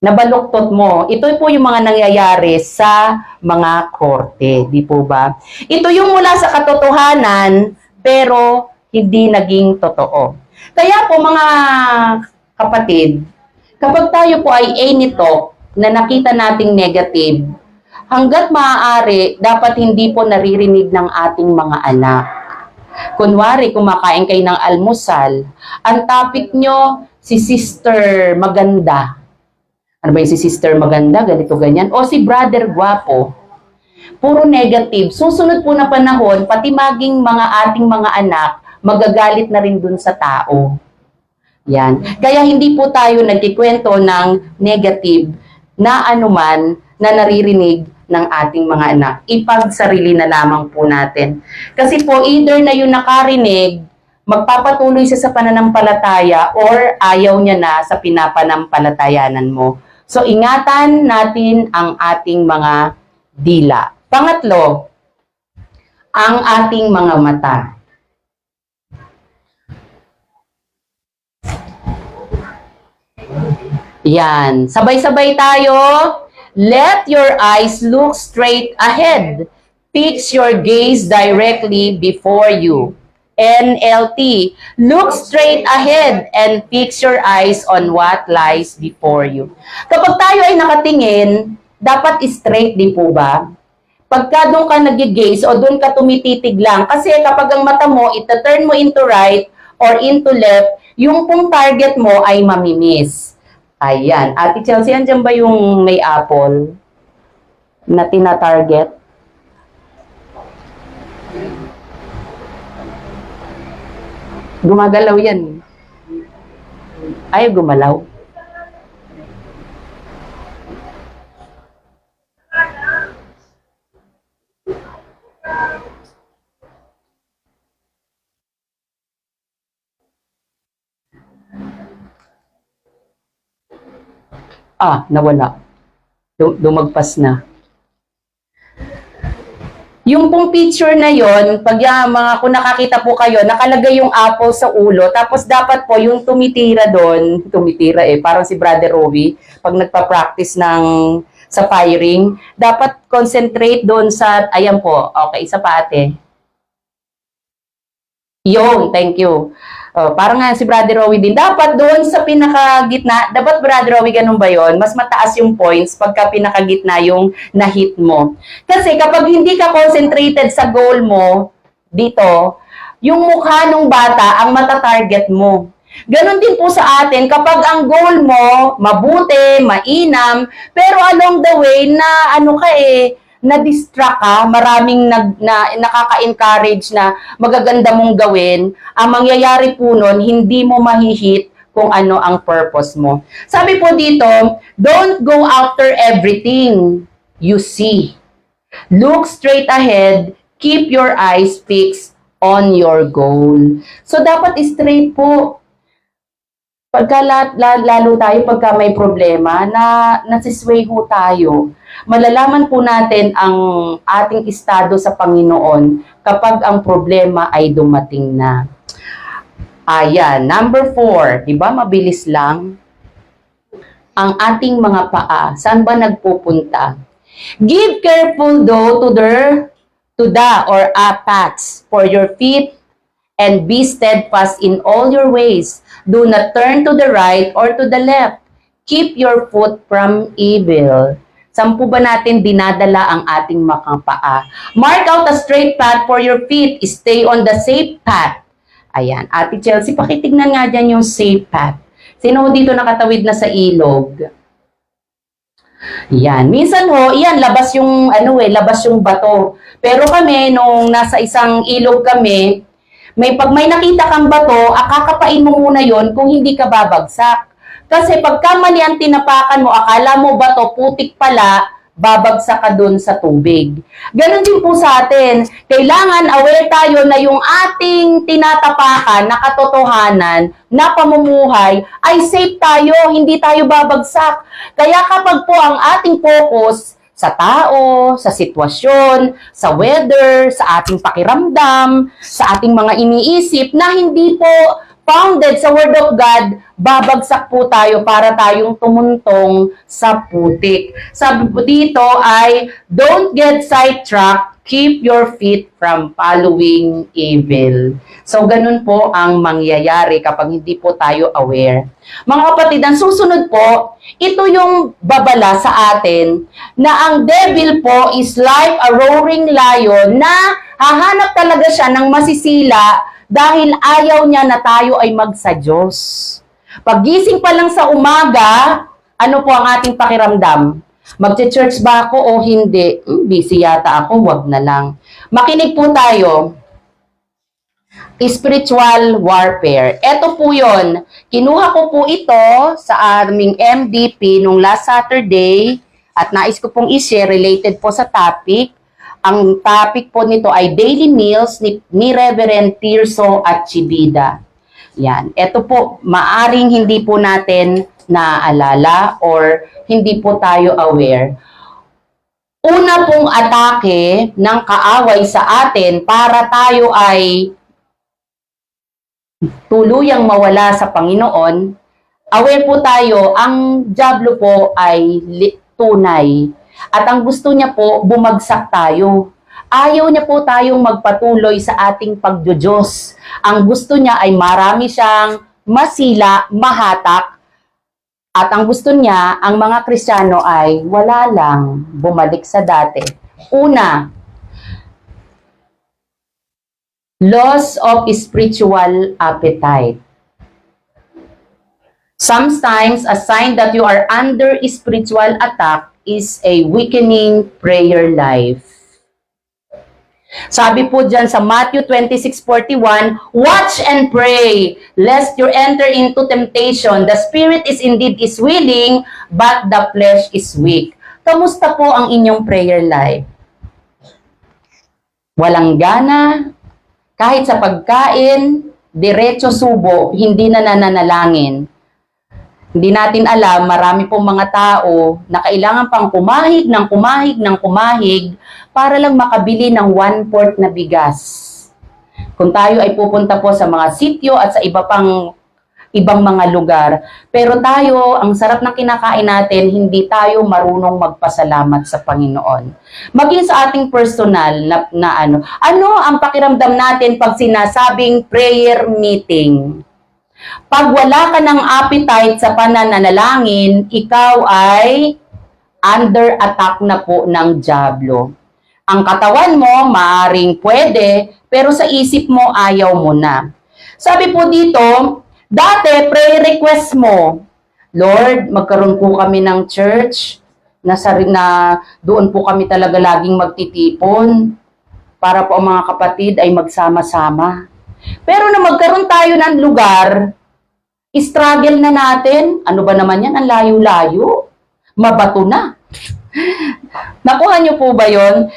nabaluktot mo. Ito po yung mga nangyayari sa mga korte, di po ba? Ito yung mula sa katotohanan pero hindi naging totoo. Kaya po mga kapatid, kapag tayo po ay nito na nakita nating negative, hanggat maaari, dapat hindi po naririnig ng ating mga anak. Kunwari, kumakain kayo ng almusal, ang topic nyo, si Sister Maganda. Ano ba yung si Sister Maganda? Ganito, ganyan. O si Brother Guwapo. Puro negative. Susunod po na panahon, pati maging ating mga anak, magagalit na rin dun sa tao. Yan. Kaya hindi po tayo nagkikwento ng negative na anuman na naririnig ng ating mga anak. Ipagsarili na lamang po natin. Kasi po, either na yung nakarinig, magpapatuloy siya sa pananampalataya or ayaw niya na sa pinapanampalatayanan mo. So, ingatan natin ang ating mga dila. Pangatlo, ang ating mga mata. Yan. Sabay-sabay tayo. Let your eyes look straight ahead. Fix your gaze directly before you. NLT. Look straight ahead and fix your eyes on what lies before you. Kapag tayo ay nakatingin, dapat straight din po ba? Pagka doon ka nag-gaze o doon ka tumititig lang, kasi kapag ang mata mo, ita-turn mo into right or into left, yung pong target mo ay mamimiss. Ayan. Ate Chelsea, andyan ba yung may apple na tina-target? Gumagalaw yan. Ay, gumalaw. Nawala. Dumagpas na. Yung pong picture na yon, pag kung nakakita po kayo, nakalagay yung apple sa ulo, tapos dapat po yung tumitira doon, parang si Brother Rowie, pag nagpa-practice sa firing, dapat concentrate doon sa, ayan po, okay, isa pa ate. Yung, thank you. Parang nga si Brother Rowie din. Dapat doon sa pinakagitna, dapat Brother Rowie ganun ba yun? Mas mataas yung points pagka pinakagitna yung na-hit mo. Kasi kapag hindi ka concentrated sa goal mo, dito, yung mukha ng bata ang mata-target mo. Ganon din po sa atin, kapag ang goal mo, mabuti, mainam, pero along the way na na-distract ka, maraming nakaka-encourage na magaganda mong gawin, ang mangyayari po nun, hindi mo mahihit kung ano ang purpose mo. Sabi po dito, don't go after everything you see. Look straight ahead, keep your eyes fixed on your goal. So, dapat straight po. lalo tayo pagka may problema na nasisway ho tayo, malalaman po natin ang ating estado sa Panginoon kapag ang problema ay dumating na. Ayan, number 4, di ba mabilis lang? Ang ating mga paa, saan ba nagpupunta? Give careful though to the paths for your feet, and be steadfast in all your ways. Do not turn to the right or to the left. Keep your foot from evil. Saan po ba natin dinadala ang ating mga paa? Mark out a straight path for your feet. Stay on the safe path. Ayan, Ate Chelsea, pakitignan nga dyan yung safe path. Sino dito nakatawid na sa ilog? Yan. Minsan ho, yan, labas yung bato. Pero kami, nung nasa isang ilog kami, pag may nakita kang bato, akakapain mo muna yon kung hindi ka babagsak. Kasi pagka mali ang tinapakan mo, akala mo bato, putik pala, babagsak ka dun sa tubig. Ganon din po sa atin. Kailangan aware tayo na yung ating tinatapakan na katotohanan na pamumuhay ay safe tayo, hindi tayo babagsak. Kaya kapag po ang ating focus sa tao, sa sitwasyon, sa weather, sa ating pakiramdam, sa ating mga iniisip na hindi po founded sa Word of God, babagsak po tayo para tayong tumuntong sa putik. Sabi po dito ay, don't get sidetracked, keep your feet from following evil. So, ganun po ang mangyayari kapag hindi po tayo aware. Mga kapatid, ang susunod po, ito yung babala sa atin na ang devil po is like a roaring lion na hahanap talaga siya ng masisila dahil ayaw niya na tayo ay magsa Diyos. Paggising pa lang sa umaga, ano po ang ating pakiramdam? Magche-church ba ako o hindi? Busy yata ako, wag na lang. Makinig po tayo. Spiritual warfare. Ito po yon. Kinuha ko po ito sa aming MDP nung last Saturday at nais ko pong i-share related po sa topic. Ang topic po nito ay Daily Meals ni Reverend Tirso at Chibida. Yan. Ito po, maaring hindi po natin naaalala or hindi po tayo aware. Una pong atake ng kaaway sa atin para tayo ay tuluyang mawala sa Panginoon, aware po tayo, ang dyablo po ay tunay. At ang gusto niya po, bumagsak tayo. Ayaw niya po tayong magpatuloy sa ating pagdudiyos. Ang gusto niya ay marami siyang masila, mahatak. At ang gusto niya, ang mga Kristiyano ay wala lang, bumalik sa dati. Una, loss of spiritual appetite. Sometimes, a sign that you are under spiritual attack is a weakening prayer life. Sabi po dyan sa Matthew 26:41, watch and pray, lest you enter into temptation. The spirit is indeed willing, but the flesh is weak. Kamusta po ang inyong prayer life? Walang gana, kahit sa pagkain, diretso subo, hindi na nananalangin. Hindi natin alam, marami pong mga tao na kailangan pang kumahig para lang makabili ng 1/4 na bigas. Kung tayo ay pupunta po sa mga sityo at sa ibang mga lugar. Pero tayo, ang sarap ng kinakain natin, hindi tayo marunong magpasalamat sa Panginoon. Maging sa ating personal na ano ang pakiramdam natin pag sinasabing prayer meeting? Pag wala ka ng appetite sa pananalangin, ikaw ay under attack na po ng dyablo. Ang katawan mo, maaring pwede, pero sa isip mo, ayaw mo na. Sabi po dito, dati, prayer request mo, Lord, magkaroon po kami ng church, na doon po kami talaga laging magtitipon, para po ang mga kapatid ay magsama-sama. Pero na magkaroon tayo ng lugar, struggle na natin. Ano ba naman yan? Ang layo-layo. Mabato na. Nakuha niyo po ba yon?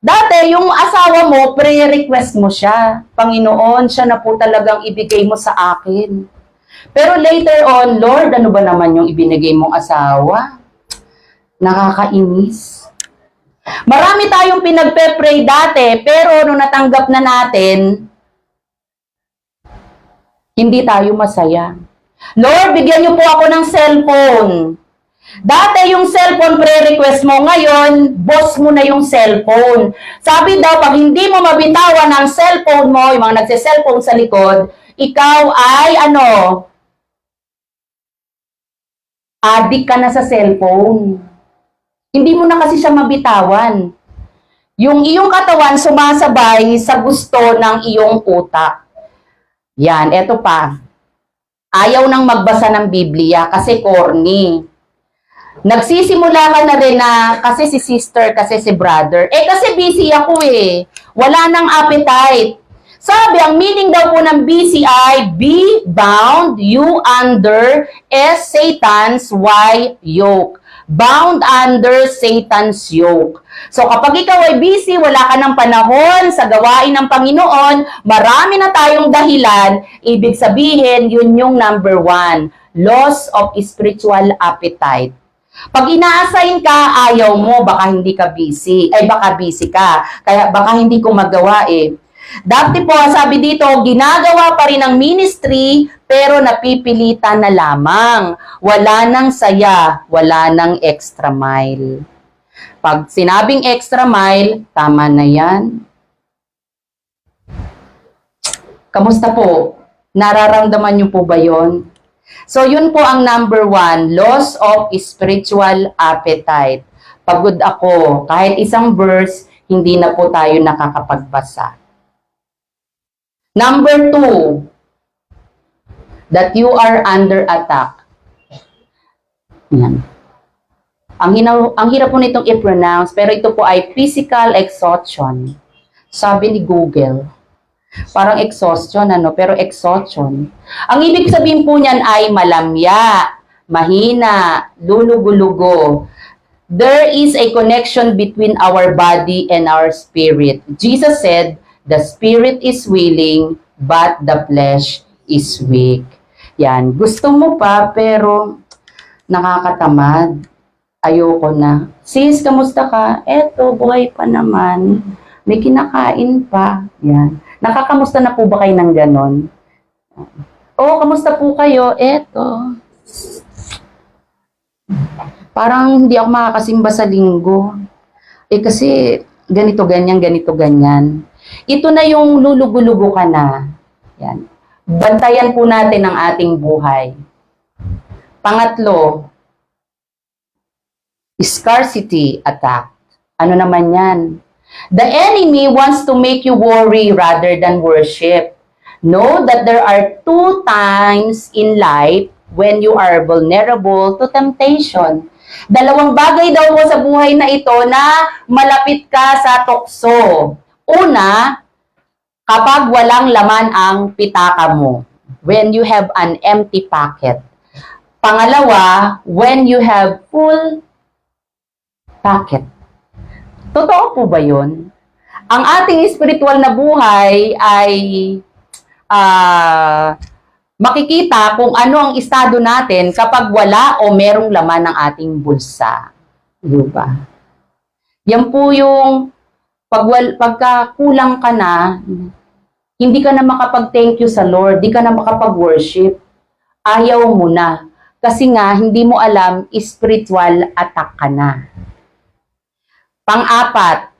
Dati, yung asawa mo, prayer request mo siya. Panginoon, siya na po talagang ibigay mo sa akin. Pero later on, Lord, ano ba naman yung ibinigay mong asawa? Nakakainis. Marami tayong pinagpe-pray dati, pero nung natanggap na natin, hindi tayo masaya. Lord, bigyan niyo po ako ng cellphone. Dati yung cellphone pre-request mo, ngayon, boss mo na yung cellphone. Sabi daw, pag hindi mo mabitawan ang cellphone mo, yung mga nagse-cellphone sa likod, ikaw ay, addict ka na sa cellphone. Hindi mo na kasi siya mabitawan. Yung iyong katawan sumasabay sa gusto ng iyong utak. Yan, eto pa. Ayaw nang magbasa ng Biblia kasi corny. Nagsisimula ka na rin na kasi si sister, kasi si brother. Kasi busy ako eh. Wala nang appetite. Sabi, ang meaning daw po ng busy ay be bound you under Satan's yoke. Bound under Satan's yoke. So kapag ikaw ay busy, wala ka ng panahon sa gawain ng Panginoon, marami na tayong dahilan, ibig sabihin, yun yung number 1, loss of spiritual appetite. Pag ina-assign ka, ayaw mo, baka hindi ka busy. Baka busy ka. Kaya baka hindi ko magawa eh. Dati po, sabi dito, ginagawa pa rin ang ministry, pero napipilitan na lamang. Wala nang saya, wala nang extra mile. Pag sinabing extra mile, tama na yan. Kamusta po? Nararamdaman niyo po ba yon? So, yun po ang number 1, loss of spiritual appetite. Pagod ako, kahit isang verse, hindi na po tayo nakakapagbasa. Number 2, that you are under attack. Yan. Ang hirap po nitong i-pronounce, pero ito po ay physical exhaustion. Sabi ni Google. Parang exhaustion, pero exhaustion. Ang ibig sabihin po niyan ay malamya, mahina, lulugulugo. There is a connection between our body and our spirit. Jesus said, the spirit is willing, but the flesh is weak. Yan. Gusto mo pa, pero nakakatamad. Ayoko na. Sis, kamusta ka? Eto, buhay pa naman. May kinakain pa. Yan. Nakakamusta na po ba kayo ng ganon? Kamusta po kayo? Eto. Parang hindi ako makakasimba sa linggo. Kasi ganito, ganyan, ganito, ganyan. Ito na yung lulugo-lugo ka na. Yan. Bantayan po natin ang ating buhay. Pangatlo, scarcity attack. Ano naman yan? The enemy wants to make you worry rather than worship. Know that there are 2 times in life when you are vulnerable to temptation. 2 bagay daw mo sa buhay na ito na malapit ka sa tukso. Una, kapag walang laman ang pitaka mo. When you have an empty pocket. Pangalawa, when you have full pocket. Totoo po ba yun? Ang ating spiritual na buhay ay makikita kung ano ang estado natin kapag wala o merong laman ng ating bulsa. Diba? Yan po yung pagka kulang ka na, hindi ka na makapag-thank you sa Lord, hindi ka na makapag-worship, ayaw mo na. Kasi nga, hindi mo alam, spiritual attack ka na. Pang-4,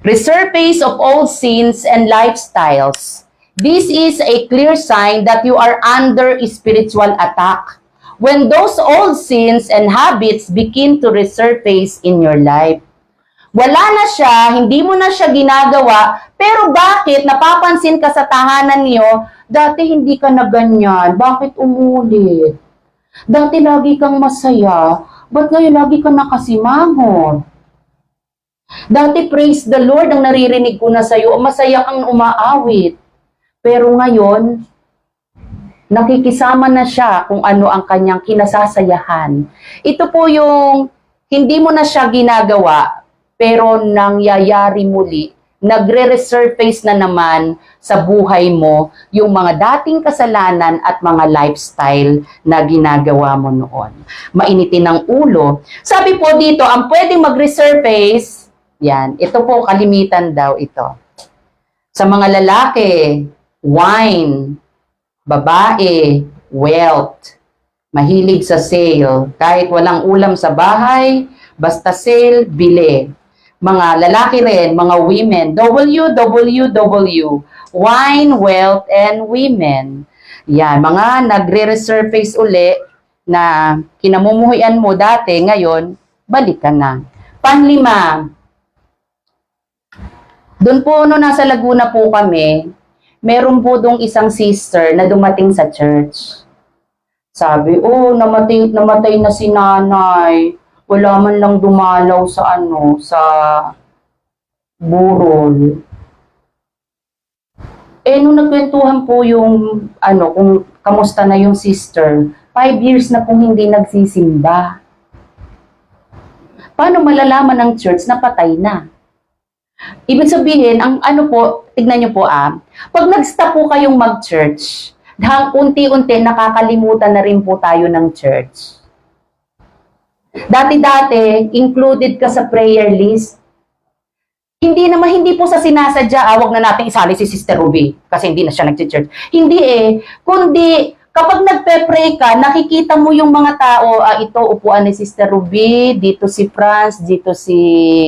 resurface of old sins and lifestyles. This is a clear sign that you are under spiritual attack. When those old sins and habits begin to resurface in your life. Wala na siya, hindi mo na siya ginagawa, pero bakit napapansin ka sa tahanan niyo, dati hindi ka na ganyan, bakit umulit? Dati lagi kang masaya, ba't ngayon lagi kang nakasimangot? Dati praise the Lord ang naririnig ko na sa'yo, masaya kang umaawit. Pero ngayon, nakikisama na siya kung ano ang kanyang kinasasayahan. Ito po yung hindi mo na siya ginagawa, pero nangyayari muli nagre-resurface na naman sa buhay mo yung mga dating kasalanan at mga lifestyle na ginagawa mo noon. Mainitin ang ulo. Sabi po dito, ang pwedeng mag-resurface, yan, ito po kalimitan daw ito. Sa mga lalaki, wine, babae, wealth, mahilig sa sale, kahit walang ulam sa bahay, basta sale, bili. Mga lalaki rin, mga women, WWW, wine, wealth, and women. Yan, mga nagre-resurface uli na kinamumuhian mo dati, ngayon, balik ka na. Panlima, doon po, no, nasa Laguna po kami, meron po dong isang sister na dumating sa church. Sabi, namatay na si nanay. Wala man lang dumalaw sa sa burol. Nung nagkwentuhan po yung, kung kamusta na yung sister, 5 years na pong hindi nagsisimba. Paano malalaman ng church na patay na? Ibig sabihin, tignan nyo po pag nag-stop po kayong mag-church, unti-unti nakakalimutan na rin po tayo ng church. Dati-dati, included ka sa prayer list. Hindi po sa sinasadya, wag na natin isali si Sister Ruby kasi hindi na siya nag-church. Hindi kundi kapag nagpe-pray ka, nakikita mo yung mga tao, ito upuan ni Sister Ruby, dito si Franz, dito si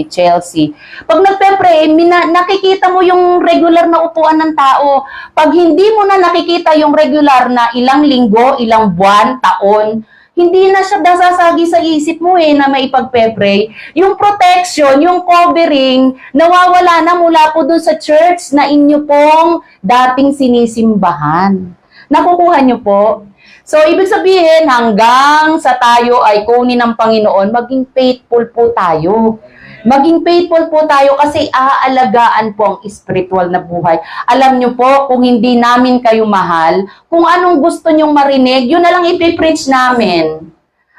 Chelsea. Pag nagpe-pray, nakikita mo yung regular na upuan ng tao. Pag hindi mo na nakikita yung regular na ilang linggo, ilang buwan, taon, hindi na siya dasasagi sa isip mo na maipagpe-pray. Yung protection, yung covering, nawawala na mula po dun sa church na inyo pong dating sinisimbahan. Nakukuha nyo po? So, ibig sabihin, hanggang sa tayo ay kunin ng Panginoon, maging faithful po tayo. Maging faithful po tayo kasi aalagaan po ang spiritual na buhay. Alam nyo po, kung hindi namin kayo mahal, kung anong gusto nyong marinig, yun na lang ipipreach namin.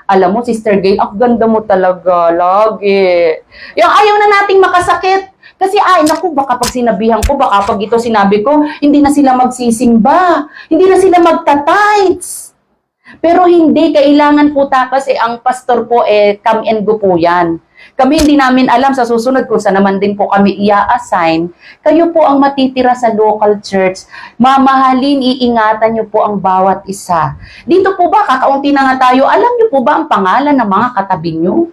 Alam mo, Sister Gay, ang ganda mo talaga, lagi. Yung ayaw na nating makasakit. Kasi, naku, baka pag sinabihan ko, baka pag ito sinabi ko, hindi na sila magsisimba. Hindi na sila magta-tithes. Pero hindi, kailangan po kasi ang pastor po, come and go po yan. Kami hindi namin alam sa susunod kung saan naman din po kami i-assign. Kayo po ang matitira sa local church. Mamahalin, iingatan nyo po ang bawat isa. Dito po ba, kakaunti na nga tayo, alam nyo po ba ang pangalan ng mga katabi nyo?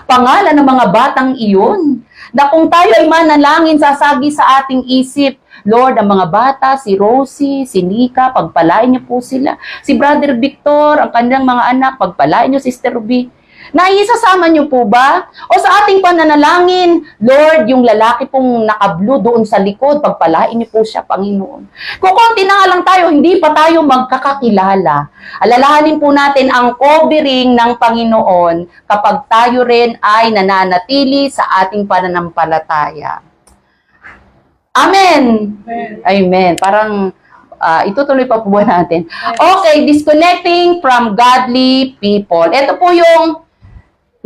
Pangalan ng mga batang iyon. Na kung tayo ay manalangin, sasagi sa ating isip, Lord, ang mga bata, si Rosie, si Nika, pagpalain niyo po sila. Si Brother Victor, ang kanilang mga anak, pagpalain niyo, Sister Ruby. Naisasama niyo po ba? O sa ating pananalangin, Lord, yung lalaki pong naka-blue doon sa likod, pagpalain niyo po siya, Panginoon. Kung konti na nga lang tayo, hindi pa tayo magkakakilala. Alalahanin po natin ang covering ng Panginoon kapag tayo rin ay nananatili sa ating pananampalataya. Amen! Amen. Parang itutuloy pa po ba natin? Okay, disconnecting from godly people. Ito po yung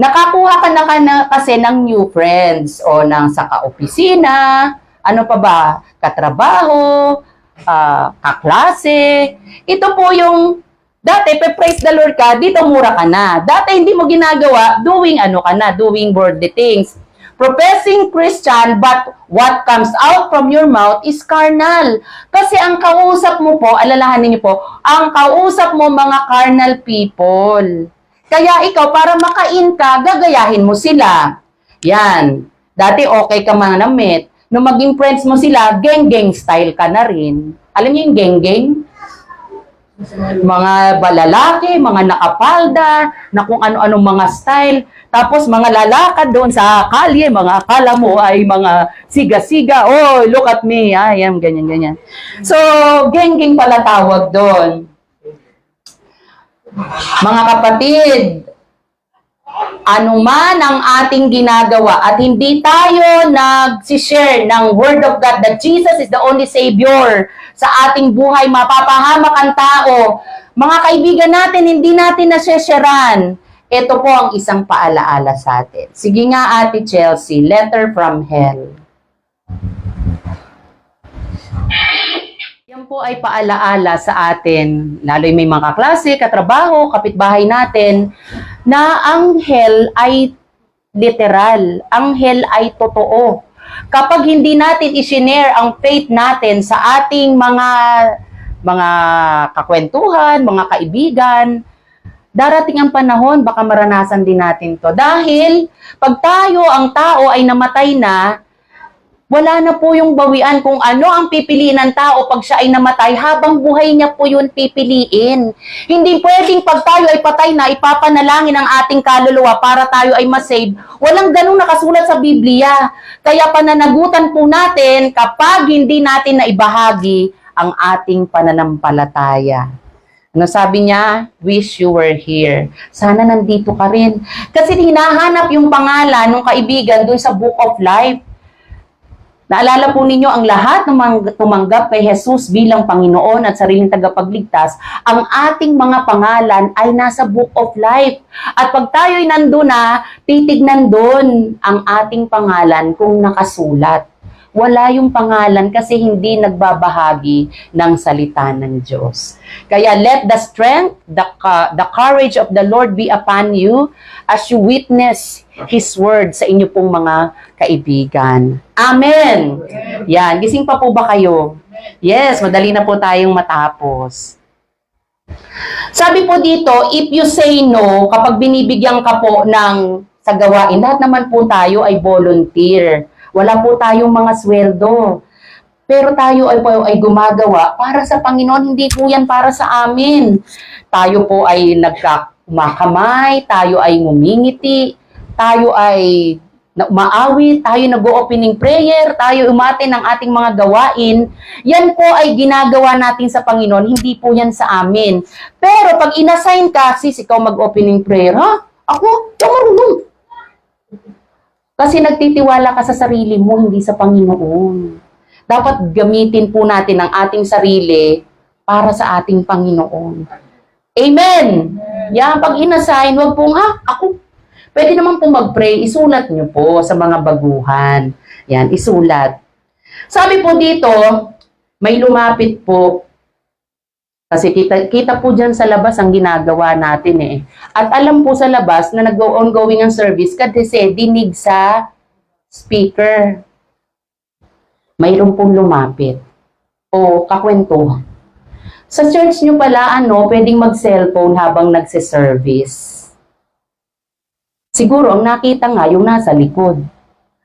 nakakuha ka na kasi ng new friends o sa kaopisina, ano pa ba, katrabaho, kaklase. Ito po yung dati, praise the Lord ka, dito mura ka na. Dati hindi mo ginagawa, doing worldly things. Professing Christian, but what comes out from your mouth is carnal. Kasi ang kausap mo po, alalahanin niyo po, ang kausap mo mga carnal people. Kaya ikaw, para makain ka, gagayahin mo sila. Yan. Dati okay ka manamit. Nung maging friends mo sila, geng-geng style ka na rin. Alam niyo yung geng-geng? Mga balalaki, mga nakapalda, na kung ano-anong mga style. Tapos mga lalakad doon sa kalye, mga akala mo ay mga siga-siga. Oh, look at me. Yan, ganyan-ganyan. So, geng-geng pala tawag doon. Mga kapatid, anuman ang ating ginagawa at hindi tayo nag-share ng Word of God that Jesus is the only Savior sa ating buhay, mapapahamak ang tao. Mga kaibigan natin, hindi natin nasesharean. Ito po ang isang paalaala sa atin. Sige nga, Ate Chelsea, letter from hell. po ay paalaala sa atin, lalo yung may mga kaklase, katrabaho, kapitbahay natin, na ang hell ay literal. Ang hell ay totoo. Kapag hindi natin i-share ang faith natin sa ating mga kakwentuhan, mga kaibigan, darating ang panahon, baka maranasan din natin to. Dahil, pag ang tao ay namatay na, wala na po yung bawian kung ano ang pipiliin ng tao pag siya ay namatay, habang buhay niya po yun pipiliin. Hindi pwedeng pag tayo ay patay na, ipapanalangin ang ating kaluluwa para tayo ay masave. Walang ganun nakasulat sa Biblia. Kaya pananagutan po natin kapag hindi natin naibahagi ang ating pananampalataya. Ano sabi niya? Wish you were here. Sana nandito ka rin. Kasi hinahanap yung pangalan ng kaibigan doon sa Book of Life. Naalala po ninyo, ang lahat ng tumanggap kay Jesus bilang Panginoon at sariling tagapagligtas, ang ating mga pangalan ay nasa Book of Life. At pag tayo'y nandun na, titignan doon ang ating pangalan kung nakasulat. Wala yung pangalan kasi hindi nagbabahagi ng salita ng Diyos. Kaya let the strength, the courage of the Lord be upon you as you witness His word sa inyo pong mga kaibigan. Amen! Yan, gising pa po ba kayo? Yes, madali na po tayong matapos. Sabi po dito, if you say no, kapag binibigyan ka po ng sa gawain, lahat naman po tayo ay volunteer. Wala po tayong mga sweldo. Pero tayo ay gumagawa para sa Panginoon, hindi po yan para sa amin. Tayo po ay nagkakamay, tayo ay ngumingiti, tayo ay umaawit, tayo nag-opening prayer, tayo umate ng ating mga gawain. Yan po ay ginagawa natin sa Panginoon, hindi po yan sa amin. Pero pag inassign ka, sis, ikaw mag-opening prayer, ha? Ako? Yung marunong. Kasi nagtitiwala ka sa sarili mo, hindi sa Panginoon. Dapat gamitin po natin ang ating sarili para sa ating Panginoon. Amen! Yan, pag inassign, wag pong, ako. Pwede naman po mag-pray, isulat nyo po sa mga baguhan. Yan, isulat. Sabi po dito, may lumapit po. Kasi kita po dyan sa labas ang ginagawa natin eh. At alam po sa labas na nag-ongoing ang service kasi dinig sa speaker. Mayroon pong lumapit. O kakwentuhan. Sa church nyo pala, pwedeng mag-cellphone habang nagsiservice. Siguro, ang nakita nga, yung nasa likod.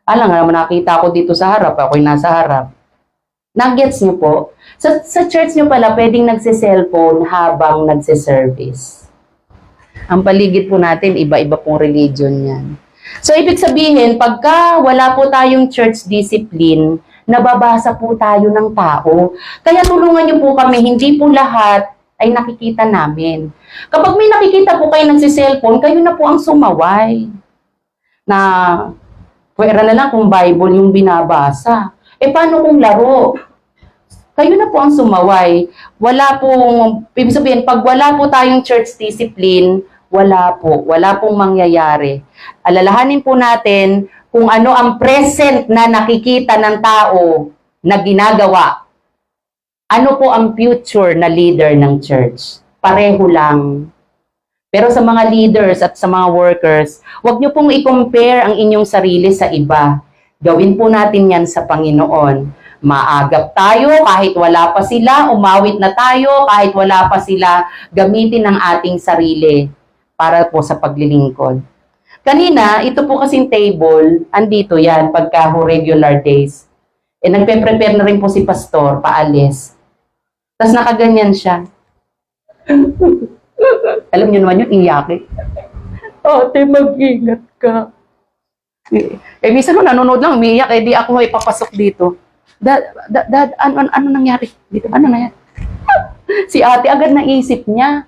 Alam nga naman, nakita ko dito sa harap, ako'y nasa harap. Nag-gets nyo po? Sa church nyo pala, pwedeng nagsiselfone habang nagsiservice. Ang paligid po natin, iba-iba pong religion yan. So, ibig sabihin, pagka wala po tayong church discipline, nababasa po tayo ng tao. Kaya tulungan nyo po kami, hindi po lahat ay nakikita namin. Kapag may nakikita po kayo nagsiselfone, kayo na po ang sumaway. Na, pwera na lang kung Bible yung binabasa. Paano kung laro? Kayo na po ang sumaway. Wala pong, ibig sabihin, pag wala po tayong church discipline, wala pong mangyayari. Alalahanin po natin kung ano ang present na nakikita ng tao na ginagawa. Ano po ang future na leader ng church? Pareho lang. Pero sa mga leaders at sa mga workers, huwag niyo pong i-compare ang inyong sarili sa iba. Gawin po natin yan sa Panginoon. Maagap tayo kahit wala pa sila, umawit na tayo kahit wala pa sila, gamitin ang ating sarili para po sa paglilingkod. Kanina, ito po kasing table, andito yan pagka regular days. Nagpe-prepare na rin po si pastor, paalis. Tapos nakaganyan siya. Alam niyo naman yung iyakin. Ate, mag-ingat ka. Minsan mo nanonood lang, umiiyak, di ako may papasok dito. Dad, ano nangyari dito? Ano nangyari? Si ate agad naisip niya.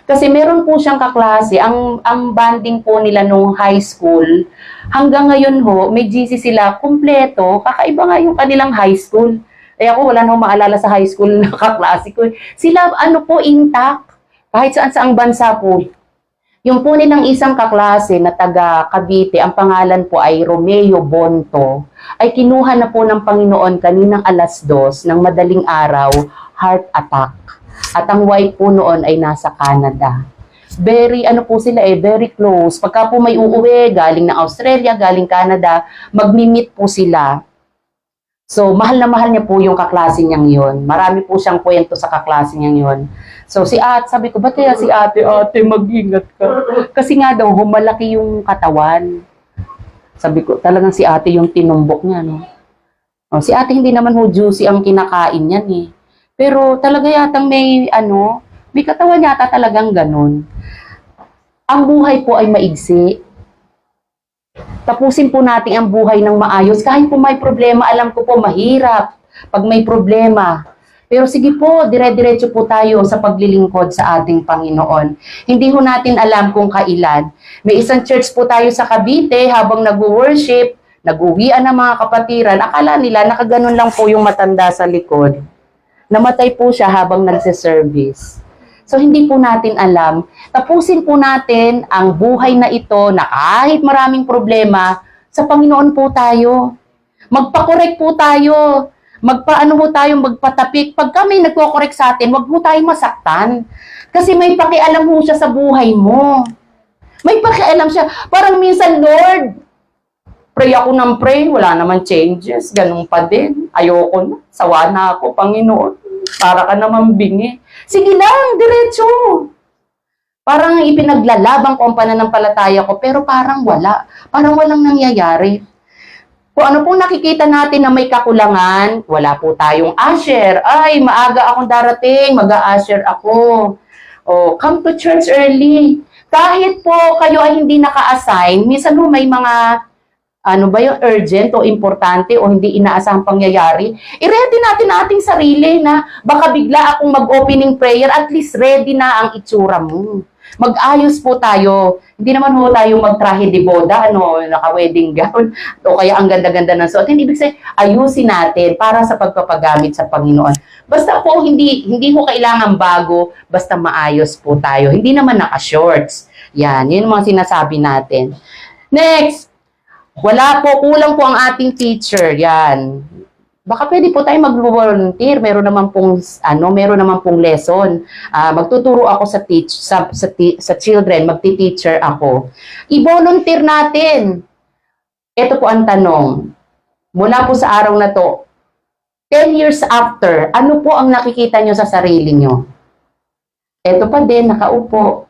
Kasi meron po siyang kaklase, ang banding po nila nung high school, hanggang ngayon ho, may GC sila, kumpleto, kakaiba nga yung kanilang high school. Ako, wala na akong maalala sa high school na kaklase ko. Sila, intact. Kahit saan-saang bansa po. Yung po nilang isang kaklase na taga Cavite, ang pangalan po ay Romeo Bonto, ay kinuha na po ng Panginoon kaninang 2:00 ng madaling araw heart attack. At ang wife po noon ay nasa Canada. Very, very close. Pagka po may uuwi, galing na Australia, galing Canada, magmi-meet po sila. So, mahal na mahal niya po yung kaklase niyang yun. Marami po siyang kwento sa kaklase niyang yun. So, sabi ko, ba't kaya si ate, mag-ingat ka. Kasi nga daw, humalaki yung katawan. Sabi ko, talagang si ate yung tinumbok niya, no? O, si ate hindi naman ho juicy ang kinakain niyan, eh. Pero talaga yatang may katawan yata talagang ganun. Ang buhay po ay maigsi. Tapusin po natin ang buhay ng maayos. Kahit po may problema, alam ko po, mahirap pag may problema. Pero sige po, dire-diretso po tayo sa paglilingkod sa ating Panginoon. Hindi ho natin alam kung kailan. May isang church po tayo sa Cavite habang nag-worship, nag-uwian ng mga kapatiran. Akala nila, nakaganon lang po yung matanda sa likod. Namatay po siya habang nagse-service. So, hindi po natin alam. Tapusin po natin ang buhay na ito na kahit maraming problema, sa Panginoon po tayo. Magpa-correct po tayo. Magpatapik. Pagka may nagko-correct sa atin, wag po tayong masaktan. Kasi may pakialam po siya sa buhay mo. May pakialam siya. Parang minsan, Lord, pray ako ng pray, wala naman changes. Ganun pa din. Ayoko na. Sawa na ako, Panginoon. Para ka naman bingi. Sige lang, diretso. Parang ipinaglalabang ko ang pananampalataya ko, pero parang wala. Parang walang nangyayari. Kung ano pong nakikita natin na may kakulangan, wala po tayong usher. Ay, maaga akong darating, mag-a-usher ako. O, come to church early. Kahit po kayo ay hindi naka-assign, minsan po may mga urgent o importante o hindi inaasahang pangyayari, i-ready natin ating sarili na baka bigla akong mag-opening prayer, at least ready na ang itsura mo. Mag-ayos po tayo. Hindi naman po tayo magtrahe de boda, naka-wedding gown, o kaya ang ganda-ganda ng suot. Hindi ibig sabihin, ayusin natin para sa pagpapagamit sa Panginoon. Basta po, hindi po kailangan bago, basta maayos po tayo. Hindi naman naka-shorts. Yan, yun mga sinasabi natin. Next, wala po, kulang po ang ating teacher. Yan. Baka pwede po tayo mag-volunteer. Meron naman pong lesson. Magtuturo ako sa children, magti-teacher ako. I-volunteer natin. Ito po ang tanong. Mula po sa araw na to, 10 years after, ano po ang nakikita nyo sa sarili nyo? Ito pa din, nakaupo.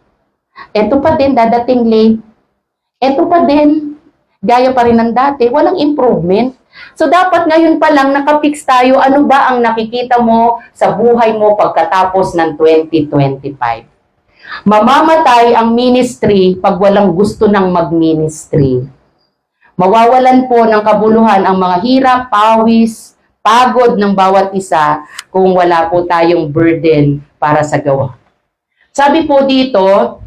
Ito pa din, dadating late. Ito pa din, gaya pa rin ng dati, walang improvement. So, dapat ngayon pa lang nakapix tayo, ano ba ang nakikita mo sa buhay mo pagkatapos ng 2025? Mamamatay ang ministry pag walang gusto ng mag-ministry. Mawawalan po ng kabuluhan ang mga hirap, pawis, pagod ng bawat isa kung wala po tayong burden para sa gawa. Sabi po dito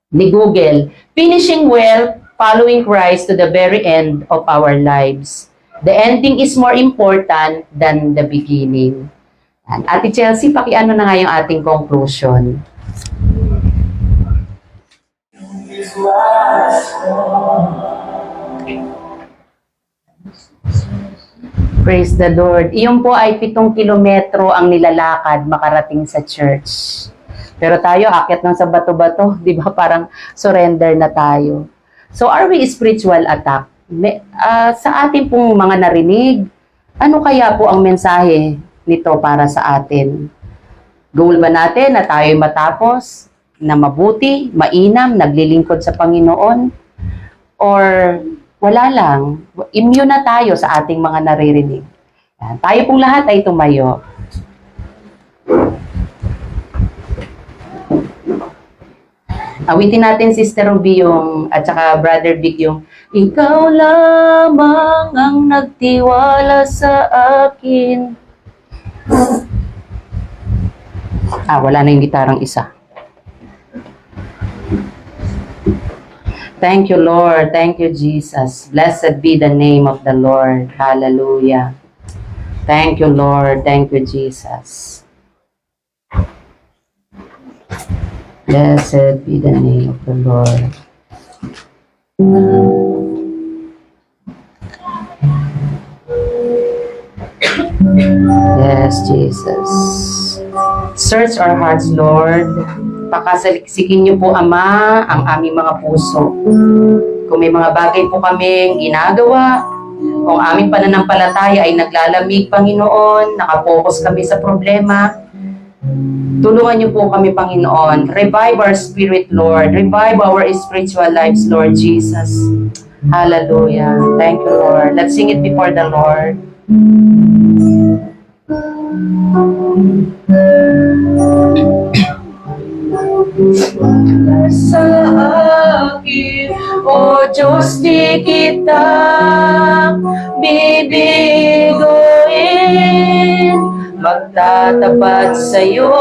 ni Google, finishing well, following Christ to the very end of our lives. The ending is more important than the beginning. And Ate Chelsea, pakiano na nga yung ating conclusion. Praise the Lord. Iyon po ay 7 kilometro ang nilalakad makarating sa church. Pero tayo, akyat lang sa bato-bato, di ba? Parang surrender na tayo. So, are we spiritual attack? Sa ating pong mga narinig, ano kaya po ang mensahe nito para sa atin? Goal ba natin na tayo matapos, na mabuti, mainam, naglilingkod sa Panginoon? Or wala lang, immune na tayo sa ating mga naririnig? Yan. Tayo pong lahat ay tumayo. Awitin natin, Sister Ruby, at saka Brother Vic, yung ikaw lamang ang nagtiwala sa akin. Wala na yung gitarang isa. Thank you, Lord. Thank you, Jesus. Blessed be the name of the Lord. Hallelujah. Thank you, Lord. Thank you, Jesus. Blessed be the name of the Lord. Yes. Yes, Jesus. Search our hearts, Lord. Pakasaliksikin niyo po, Ama, ang aming mga puso. Kung may mga bagay po kaming ginagawa, kung aming pananampalataya ay naglalamig, Panginoon, nakapokus kami sa problema, tulungan niyo po kami, Panginoon. Revive our spirit, Lord. Revive our spiritual lives, Lord Jesus. Hallelujah. Thank you, Lord. Let's sing it before the Lord. Sa akin, O Diyos, di kita bibiguin. Magtatapat sa'yo,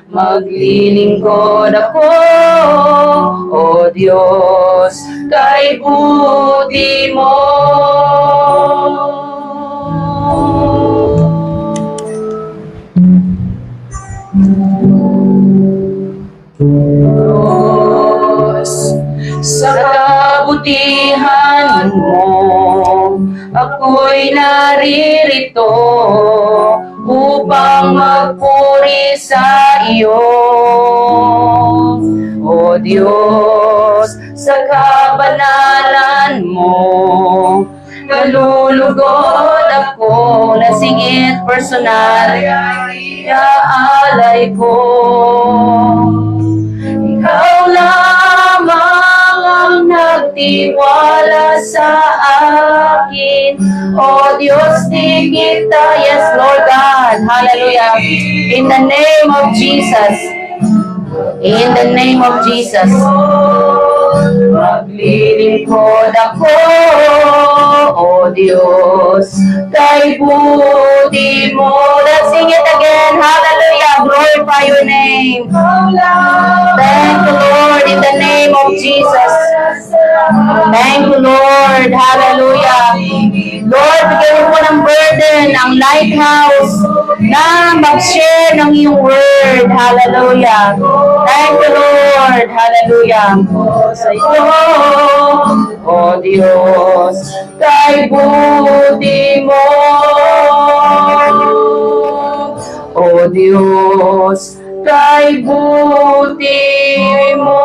maglilingkod ako, O Diyos, kay buti mo. Diyos, sa kabutihan mo, ako'y naririto upang magpuri sa iyo. O Diyos, sa kabanalan mo, nalulugod ako. Let's sing it personal. Iaalay ko. Ikaw lamang ang nagtiwala sa akin. O Diyos, di kita. Yes, Lord God. Hallelujah. In the name of Jesus. In the name of Jesus. Maglilingkod ako, O Diyos, kay buti mo. Let's sing it again. Hallelujah. Glorify your name. Thank you, Lord, in the name of Jesus. Thank you, Lord. Hallelujah. Lord, bigyan mo po ng burden ang lighthouse na mag-share ng iyong word. Hallelujah. Thank you, Lord. Hallelujah. Sa iyo, O Diyos, kay buti mo. O Diyos, kay buti mo.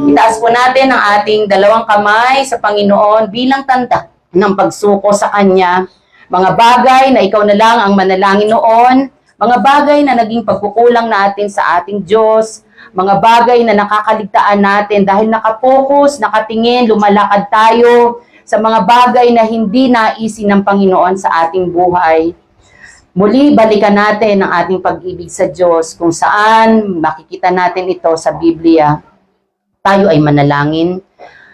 Itaas po natin ang ating dalawang kamay sa Panginoon bilang tanda ng pagsuko sa Kanya. Mga bagay na ikaw na lang ang manalangin noon, mga bagay na naging pagkukulang natin sa ating Diyos, mga bagay na nakakaligtaan natin dahil nakapokus, nakatingin, lumalakad tayo sa mga bagay na hindi naisin ng Panginoon sa ating buhay. Muli, balikan natin ang ating pag-ibig sa Diyos kung saan makikita natin ito sa Biblia. Tayo ay manalangin.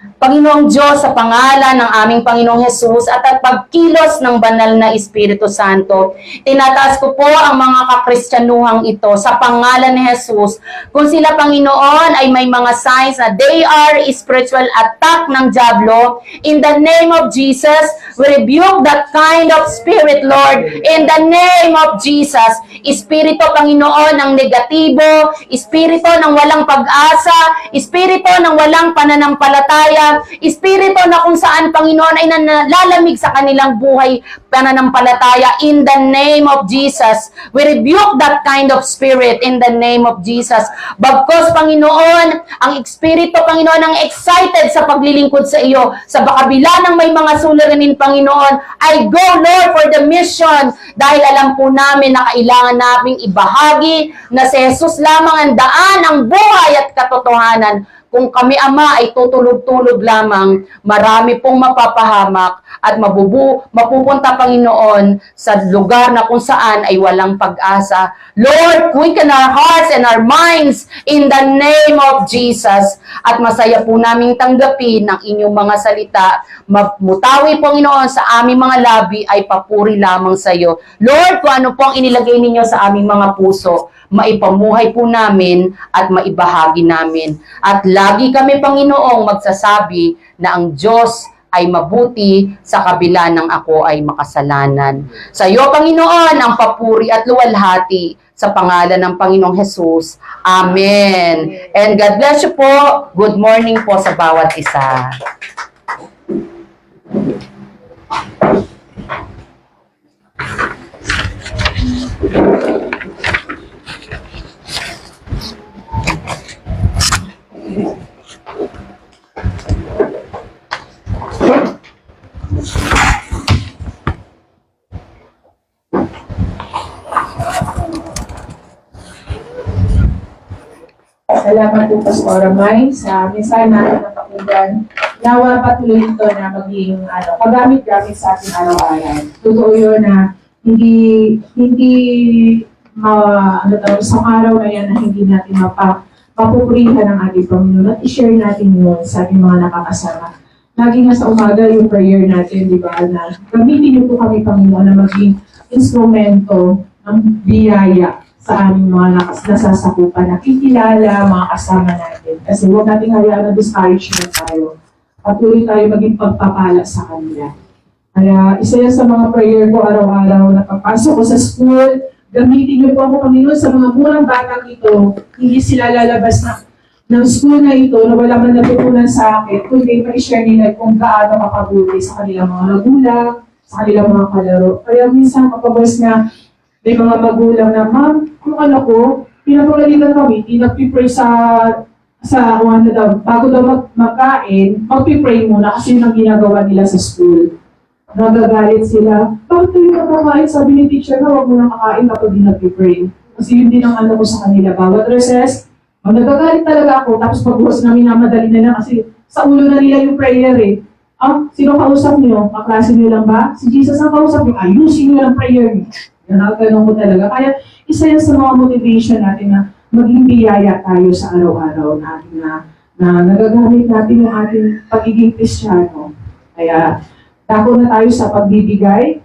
Panginoong Diyos, sa pangalan ng aming Panginoong Hesus at pagkilos ng banal na Espiritu Santo, tinataas ko po ang mga kakristyanuhang ito sa pangalan ni Hesus. Kung sila, Panginoon, ay may mga signs na they are spiritual attack ng Diablo, in the name of Jesus, we rebuke that kind of spirit, Lord. In the name of Jesus, Espiritu, Panginoon, ng negatibo, Espiritu ng walang pag-asa, Espiritu ng walang pananampalataya, Espiritu na kung saan, Panginoon, ay nalalamig sa kanilang buhay, pananampalataya, in the name of Jesus. We rebuke that kind of spirit in the name of Jesus. Bagkos, Panginoon, ang Espiritu, Panginoon, ang excited sa paglilingkod sa iyo, sa kabila ng may mga suliranin, Panginoon, I go, Lord, for the mission, dahil alam po namin na kailangan naming ibahagi na si Jesus lamang ang daan, ang buhay at katotohanan. Kung kami, Ama, ay tutulog-tulog lamang, marami pong mapapahamak at mapupunta, Panginoon, sa lugar na kung saan ay walang pag-asa. Lord, quicken our hearts and our minds in the name of Jesus. At masaya po naming tanggapin ang inyong mga salita. Mutawi, Panginoon, sa aming mga labi ay papuri lamang sa iyo. Lord, kung ano pong inilagay ninyo sa aming mga puso, maipamuhay po namin at maibahagi namin. At lagi kami, Panginoong, magsasabi na ang Diyos ay mabuti sa kabila ng ako ay makasalanan. Sa iyo, Panginoon, ang papuri at luwalhati sa pangalan ng Panginoong Hesus. Amen. And God bless you po. Good morning po sa bawat isa. Salamat po, Pastora May, sa mensahe natin ng pakinggan. Nawa patuloy ito na maging kagamit-gamit sa ating araw-araw. Totoo yun na hindi isang araw na yan na hindi natin mapupurihan ng ating Panginoon at i-share natin yun sa ating mga nakakasama. Lagi nga sa umaga yung prayer natin, di ba, na gamitin niyo po kami, Panginoon, na maging instrumento ng biyaya sa aming mga nasasakupan, nakikilala, mga kasama natin. Kasi huwag natin hayaan na discouragement tayo. Patuloy tayo maging pagpapala sa kanila. Kaya isa yan sa mga prayer ko araw-araw na pagpasok ko sa school, gamitin niyo po ako, Panginoon, sa mga murang batang ito, hindi sila lalabas ng school na ito na wala man natutunan sa akin, kundi ma-share nila kung gaano makabuti sa kanilang mga magulang, sa kanilang mga kalaro. Kaya minsan kapag na may mga magulang na, ma'am, yung anak ko, pinapagalitan kami, nagpipray bago daw magkain, magpipray muna kasi yun ang ginagawa nila sa school. Nagagalit sila, bakit tayo nakakain? Sabi ni teacher na huwag mo nang kakain kapag di nagpipray. Kasi yun din ang ano ko sa kanila. Bawat recess, nagagalit talaga ako, tapos pag-uwas namin namadali na kasi sa ulo na nila yung prayer eh. Sino kausap niyo? Kaklase niyo lang ba? Si Jesus ang kausap niyo, ayusin niyo lang prayer niyo. Ganun ko talaga. Kaya isa yan sa mga motivation natin na maging biyaya tayo sa araw-araw natin na nagagamit natin yung ating pagiging Kristiyano. Kaya dako na tayo sa pagbibigay.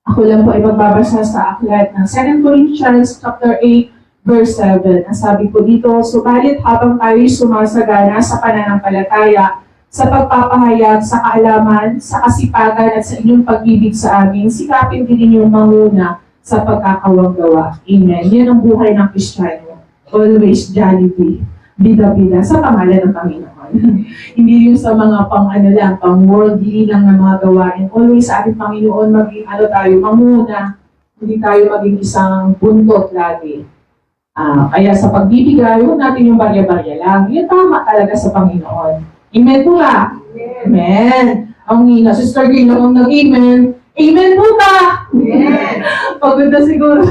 Ako lang po ay magbabasa sa aklat ng 2 Corinthians chapter 8 verse 7. Ang sabi po dito, subalit habang tayo sumasagana sa pananampalataya, sa pagpapahayag, sa kaalaman, sa kasipagan at sa inyong pag-ibig sa amin, sikapin din ninyong manguna sa pagkakawang gawa. Amen. Yan ang buhay ng Kristiyano. Always jollibee, bida-bida, sa pangalan ng Panginoon. Hindi yung sa mga pang-worldly lang na mga gawain. Always sa ating Panginoon, maging tayo, manguna. Hindi tayo maging isang buntot lagi. Kaya sa pagbibigay, huwag natin yung barya-barya lang. Yan tama talaga sa Panginoon. Amen po ba? Amen. Ang nina, Sister Gay lang ang nag-amen. Amen po ba? Amen. Pagod na siguro.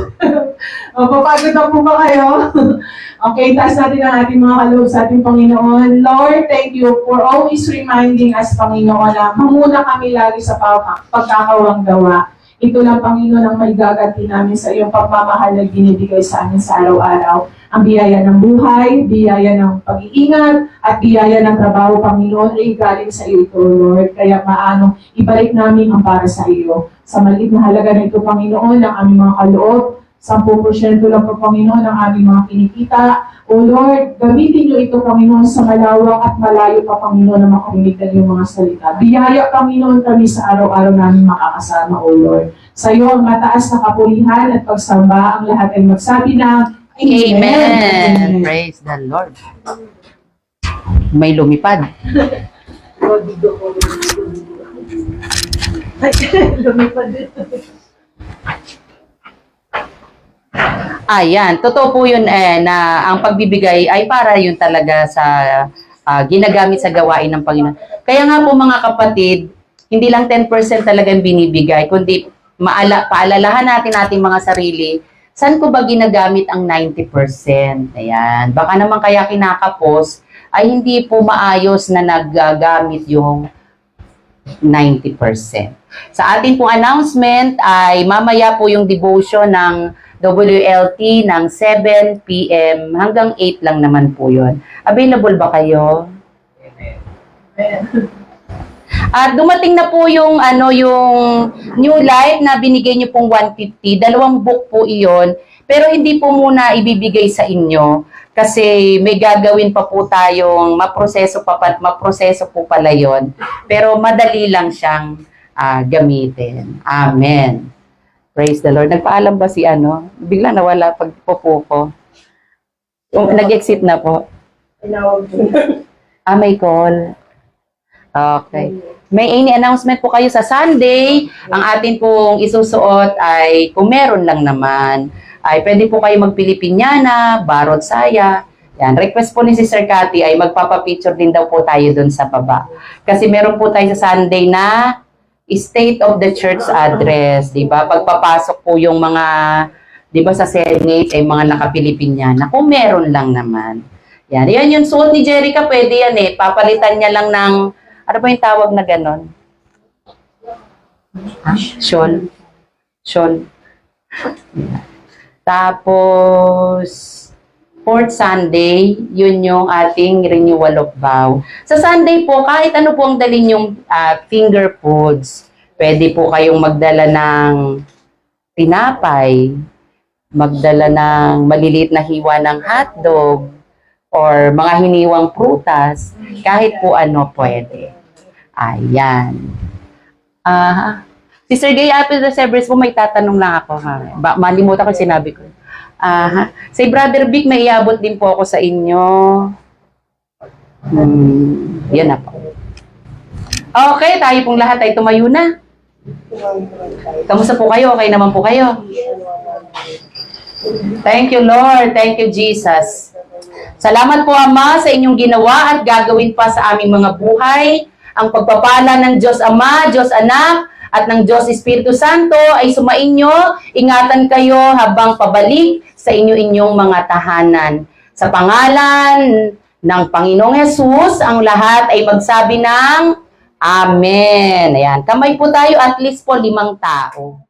Papagod na po ba kayo? Okay, taas natin ang ating mga kaloob sa ating Panginoon. Lord, thank you for always reminding us, Panginoon, na mamuna kami lagi sa pagkakawang gawa. Ito lang, Panginoon, ang maigaganti namin sa iyong pagmamahal na binibigay sa amin sa araw-araw. Ang biyaya ng buhay, biyaya ng pag-iingat, at biyaya ng trabaho, Panginoon, ay galing sa iyo ito, Lord. Kaya ibalik namin ang para sa iyo. Sa maliit na halaga na ito, Panginoon, ng aming mga kaloob, 10% lang po, Panginoon, ng aming mga kinikita. O Lord, gamitin niyo ito, Panginoon, sa malawak at malayo pa, Panginoon, na makarinig ng iyong mga salita. Biyaya, Panginoon, kami sa araw-araw namin makakasama, O Lord. Sa iyo ang mataas na kapulihan at pagsamba, ang lahat ay magsabi na, Amen. Amen. Praise the Lord. May lumipad. Ayan, totoo po yun na ang pagbibigay ay para yun talaga sa ginagamit sa gawain ng Panginoon. Kaya nga po mga kapatid, hindi lang 10% talagang binibigay, kundi paalalahan natin ating mga sarili, saan ko ba ginagamit ang 90%? Ayan. Baka naman kaya kinakapos ay hindi po maayos na nagagamit yung 90%. Sa ating pong announcement ay mamaya po yung devotion ng WLT ng 7 p.m. hanggang 8 lang naman po yun. Available ba kayo? At dumating na po yung new life na binigay niyo pong 150, 2 book po iyon, pero hindi po muna ibibigay sa inyo kasi may gagawin pa po tayong maproseso po pala yon. Pero madali lang siyang gamitin. Amen. Praise the Lord. Nagpaalam ba si Bigla nawala pagpupo ko. Nag-exit na po. May call. Okay. May any announcement po kayo sa Sunday? Ang atin pong isusuot ay, kung meron lang naman, ay pwede po kayo mag-Pilipinyana, Barot Saya. Yan. Request po ni Sister Cathy ay magpapapicture din daw po tayo dun sa baba. Kasi meron po tayo sa Sunday na State of the Church address, di ba? Pagpapasok po yung mga, di ba sa Senate ay mga naka-Pilipinyana. Kung meron lang naman. Yan. Yan yung suot ni Jerica, pwede yan eh. Papalitan niya lang ng, ano ba yung tawag na ganon? Shawl. Shawl. Tapos, fourth Sunday, yun yung ating renewal of vow. Sa Sunday po, kahit ano po ang dalhin yung finger foods, pwede po kayong magdala ng tinapay, magdala ng maliliit na hiwa ng hotdog, or mga hiniwang prutas, kahit po ano pwede. Ayan. Sister Gay, after the service po, may tatanong lang ako. Malimutan ko sinabi ko. Si Brother Vic, may iabot din po ako sa inyo. Yan na po. Okay, tayo pong lahat ay tumayo na. Kamusta po kayo? Okay naman po kayo? Thank you, Lord. Thank you, Jesus. Salamat po, Ama, sa inyong ginawa at gagawin pa sa aming mga buhay. Ang pagpapala ng Diyos Ama, Diyos Anak, at ng Diyos Espiritu Santo ay sumainyo. Ingatan kayo habang pabalik sa inyo-inyong mga tahanan. Sa pangalan ng Panginoong Hesus, ang lahat ay magsabi ng Amen. Ayan, kamay po tayo, at least po 5 tao.